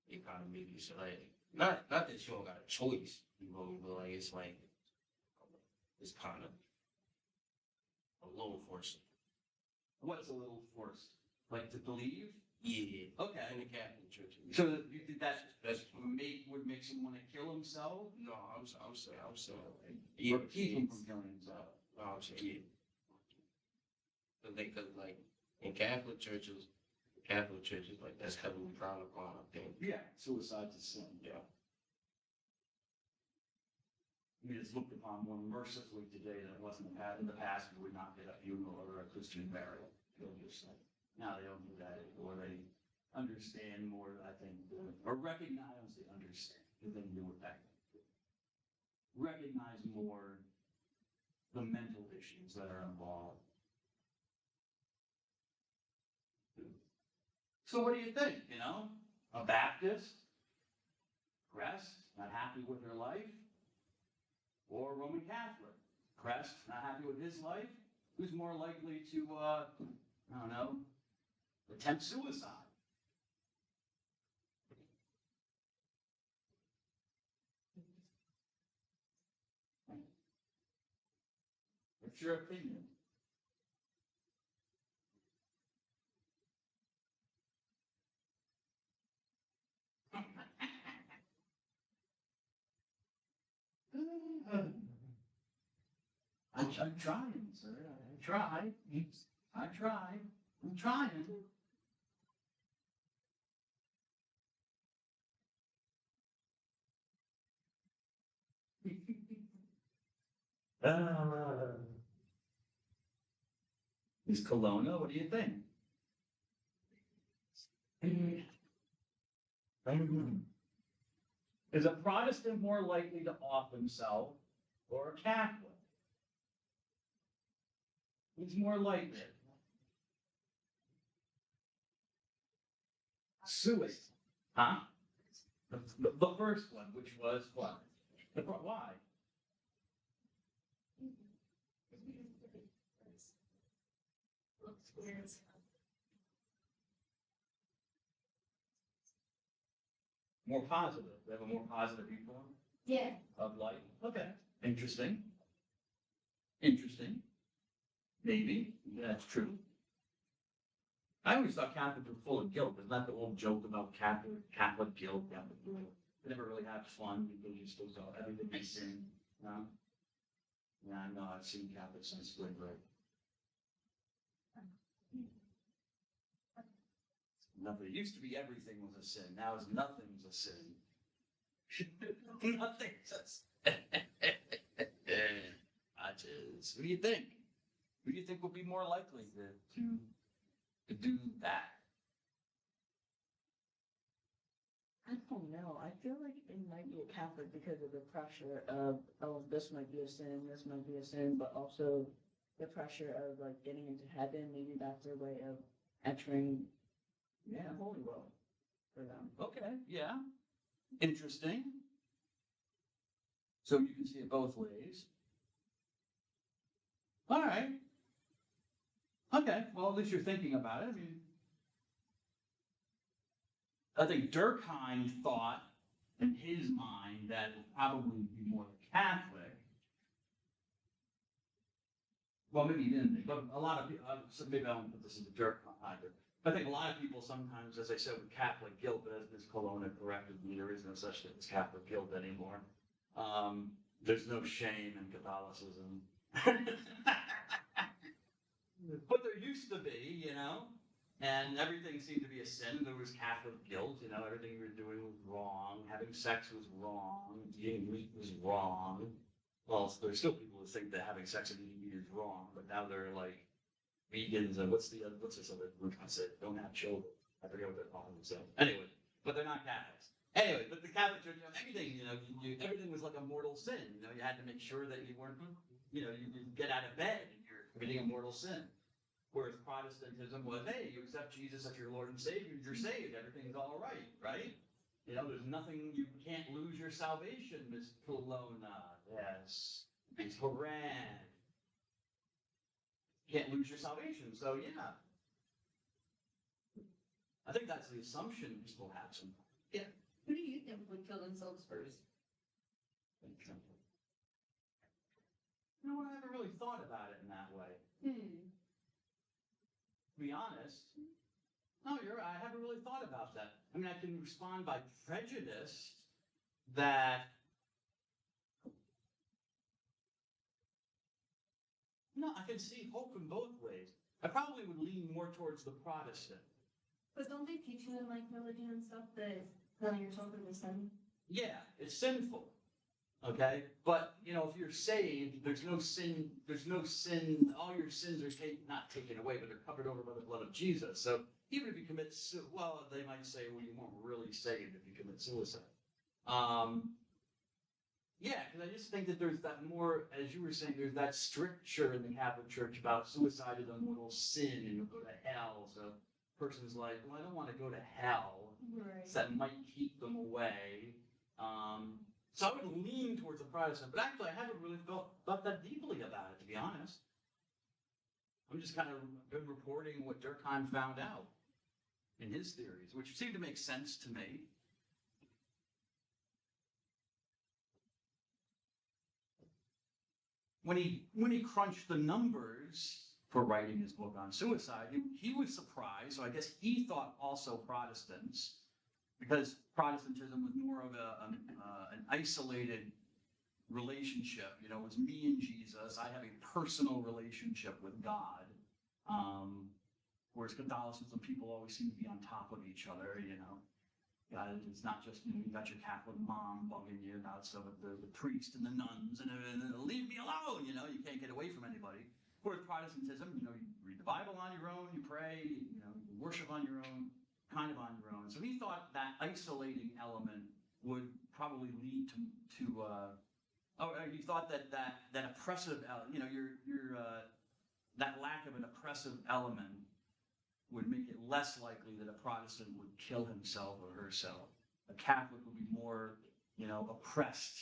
it kind of made you say, like, not that you don't got a choice, you know, but like, it's kind of a little forced. What's a little forced? Like to believe? Yeah. Okay. In the Catholic Church. So you think that That's would make someone want to kill himself? no, I'm saying, Or keep him from killing himself? No, I'm saying, yeah. Cause like in Catholic churches, like that's heavily frowned upon, I think. Yeah, suicide's a sin. Yeah. I mean, it's looked upon more mercifully today than it was in the past. In the past, we would not get a funeral or a Christian burial. They'll just like, now they don't do that, or they understand more, I think, or recognize they understand, because they knew it back then. Recognize more the mental issues that are involved. So what do you think, you know? A Baptist, pressed, not happy with her life? Or a Roman Catholic, pressed, not happy with his life? Who's more likely to, I don't know, attempt suicide? What's your opinion? I'm trying, sir. I try. I try. I'm trying. Is Kelowna, what do you think? Is a Protestant more likely to off himself or a Catholic? Who's more likely? Suicide. Huh? The first one, which was what? Why? More positive. They have a more positive viewpoint Yeah. of life. Okay. Interesting. Interesting. Maybe. That's true. I always thought Catholics were full of guilt. Isn't that the old joke about Catholic guilt? They never really have fun because you still go everything they sin. Yeah, I know, I've seen Catholics on spring break. Nothing, it used to be everything was a sin, now it's nothing's a sin. Nothing's a sin. What do you think? Who do you think will be more likely to do that? I don't know. I feel like it might be a Catholic because of the pressure of, oh, this might be a sin, this might be a sin, but also the pressure of like getting into heaven. Maybe that's their way of entering the holy world for them. Okay, yeah. Interesting. So you can see it both ways. All right. Okay, well, at least you're thinking about it. I mean, I think Durkheim thought in his mind that it would probably be more Catholic. Well, maybe he didn't think, but a lot of people, so maybe I won't put this into Durkheim either. I think a lot of people sometimes, as I said, with Catholic guilt, as Ms. Colonna corrected me, there is no such thing as Catholic guilt anymore. There's no shame in Catholicism. But there used to be, you know, and everything seemed to be a sin. There was Catholic guilt, you know, everything you were doing was wrong. Having sex was wrong. Eating meat was wrong. Well, there's still people who think that having sex and eating meat is wrong, but now they're like vegans and what's this other group I said? Don't have children. I forget what they're calling themselves. Anyway, but they're not Catholics. Anyway, but the Catholic Church, you know, everything, you know, everything was like a mortal sin. You know, you had to make sure that you weren't, you know, you didn't get out of bed and you're committing a mortal sin. Whereas Protestantism was, hey, you accept Jesus as your Lord and Savior, you're saved, everything's all right, right? You know, there's nothing, you can't lose your salvation, Miss Colonna. Yes. Miss Horan. Can't lose your salvation, so yeah. I think that's the assumption people have sometimes. Yeah. Who do you think would kill themselves first? You know what, I haven't really thought about it in that way. To be honest. No, you're right. I haven't really thought about that. I mean, I can respond by prejudice that. No, I can see hope in both ways. I probably would lean more towards the Protestant. But don't they teach you in like religion and stuff that killing yourself is a sin? Yeah, it's sinful. Okay? But, you know, if you're saved, there's no sin, all your sins are not taken away, but they're covered over by the blood of Jesus. So even if you commit, well, they might say, well, you weren't really saved if you commit suicide. Yeah, because I just think that there's that more, as you were saying, there's that stricture in the Catholic Church about suicide is a mortal sin and you'll go to hell. So a person's like, well, I don't want to go to hell. Right. So that might keep them away. So I would lean towards the Protestant, but actually I haven't really thought that deeply about it, to be honest. I'm just kind of been reporting what Durkheim found out in his theories, which seem to make sense to me. When he crunched the numbers for writing his book on suicide, he was surprised. So I guess he thought also Protestants, because Protestantism was more of an isolated relationship. You know, it was me and Jesus. I have a personal relationship with God. Whereas Catholicism, people always seem to be on top of each other, you know. God, it's not just, you know, you got your Catholic mom bugging you about stuff with the priest and the nuns and leave me alone, you know, you can't get away from anybody. Whereas Protestantism, you know, you read the Bible on your own, you pray, you know, you worship on your own, kind of on your own. So he thought that isolating element would probably lead to he thought that oppressive, you know, that lack of an oppressive element would make it less likely that a Protestant would kill himself or herself. A Catholic would be more, you know, oppressed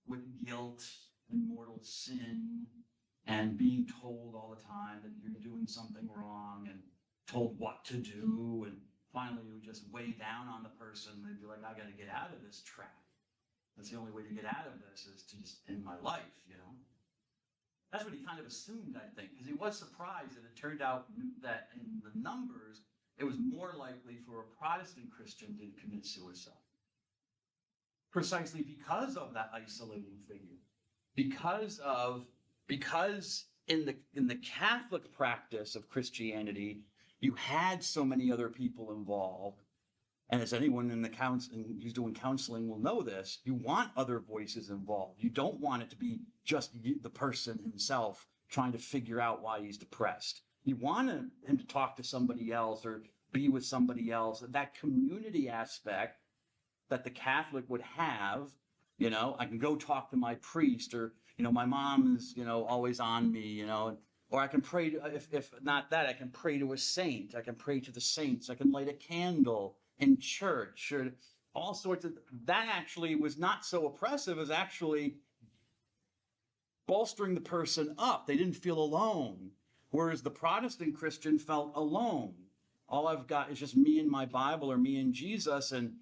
with guilt and mortal sin and being told all the time that you're doing something wrong and told what to do, and finally it would just weigh down on the person. They'd be like, I got to get out of this trap. That's the only way to get out of this is to just end my life, you know? That's what he kind of assumed, I think, because he was surprised that it turned out that in the numbers, it was more likely for a Protestant Christian to commit suicide. Precisely because of that isolating figure. Because of because in the Catholic practice of Christianity, you had so many other people involved. And as anyone in the who's doing counseling will know this, you want other voices involved. You don't want it to be just the person himself trying to figure out why he's depressed. You want him to talk to somebody else or be with somebody else. That community aspect that the Catholic would have, I can go talk to my priest, or, my mom is, always on me, or I can pray to, if not that, I can pray to a saint. I can pray to the saints. I can light a candle in church, or all sorts of, that actually was not so oppressive as actually bolstering the person up. They didn't feel alone. Whereas the Protestant Christian felt alone. All I've got is just me and my Bible, or me and Jesus. And,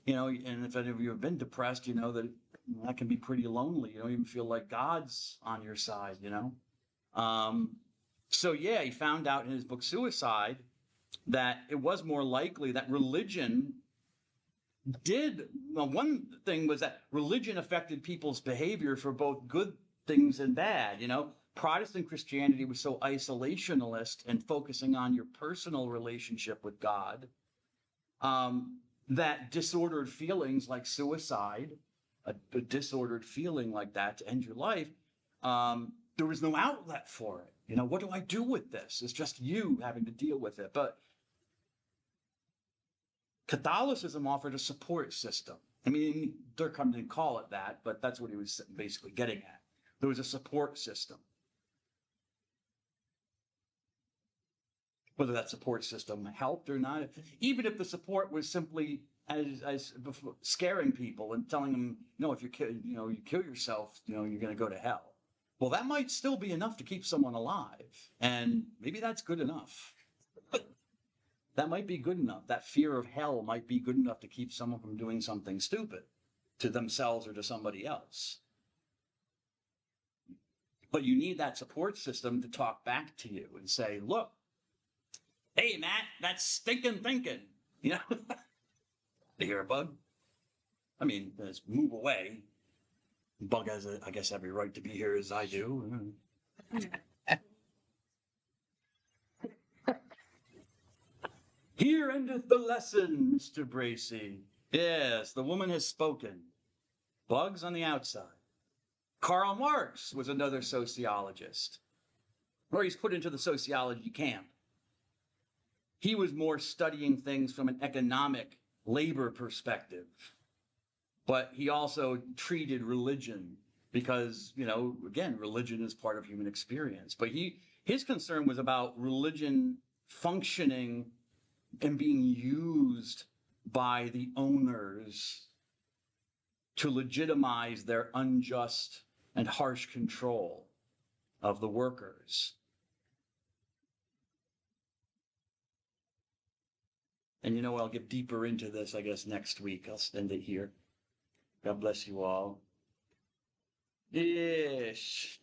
and if any of you have been depressed, that can be pretty lonely. You don't even feel like God's on your side, So yeah, he found out in his book Suicide that it was more likely that religion one thing was that religion affected people's behavior for both good things and bad. Protestant Christianity was so isolationist and focusing on your personal relationship with God, that disordered feelings like suicide, a disordered feeling like that to end your life, there was no outlet for it. What do I do with this? It's just you having to deal with it. But Catholicism offered a support system. I mean, Durkheim didn't call it that, but that's what he was basically getting at. There was a support system. Whether that support system helped or not, even if the support was simply as before, scaring people and telling them, if you kill yourself, you're going to go to hell. Well, that might still be enough to keep someone alive, and maybe that's good enough. That might be good enough. That fear of hell might be good enough to keep someone from doing something stupid to themselves or to somebody else. But you need that support system to talk back to you and say, look, hey, Matt, that's stinking thinking. You hear a bug? I mean, just move away. Bug has, I guess, every right to be here as I do. Here endeth the lesson, Mr. Bracy. Yes, the woman has spoken. Bugs on the outside. Karl Marx was another sociologist, or he's put into the sociology camp. He was more studying things from an economic labor perspective, but he also treated religion because, again, religion is part of human experience. But his concern was about religion functioning and being used by the owners to legitimize their unjust and harsh control of the workers. And I'll get deeper into this, I guess, next week. I'll send it here. God bless you all. Ish.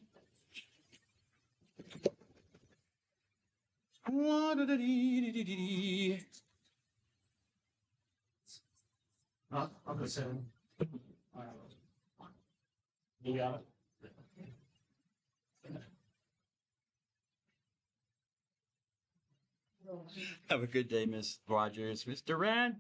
I'll go soon. You got it. Have a good day, Miss Rogers. Mr. Rand.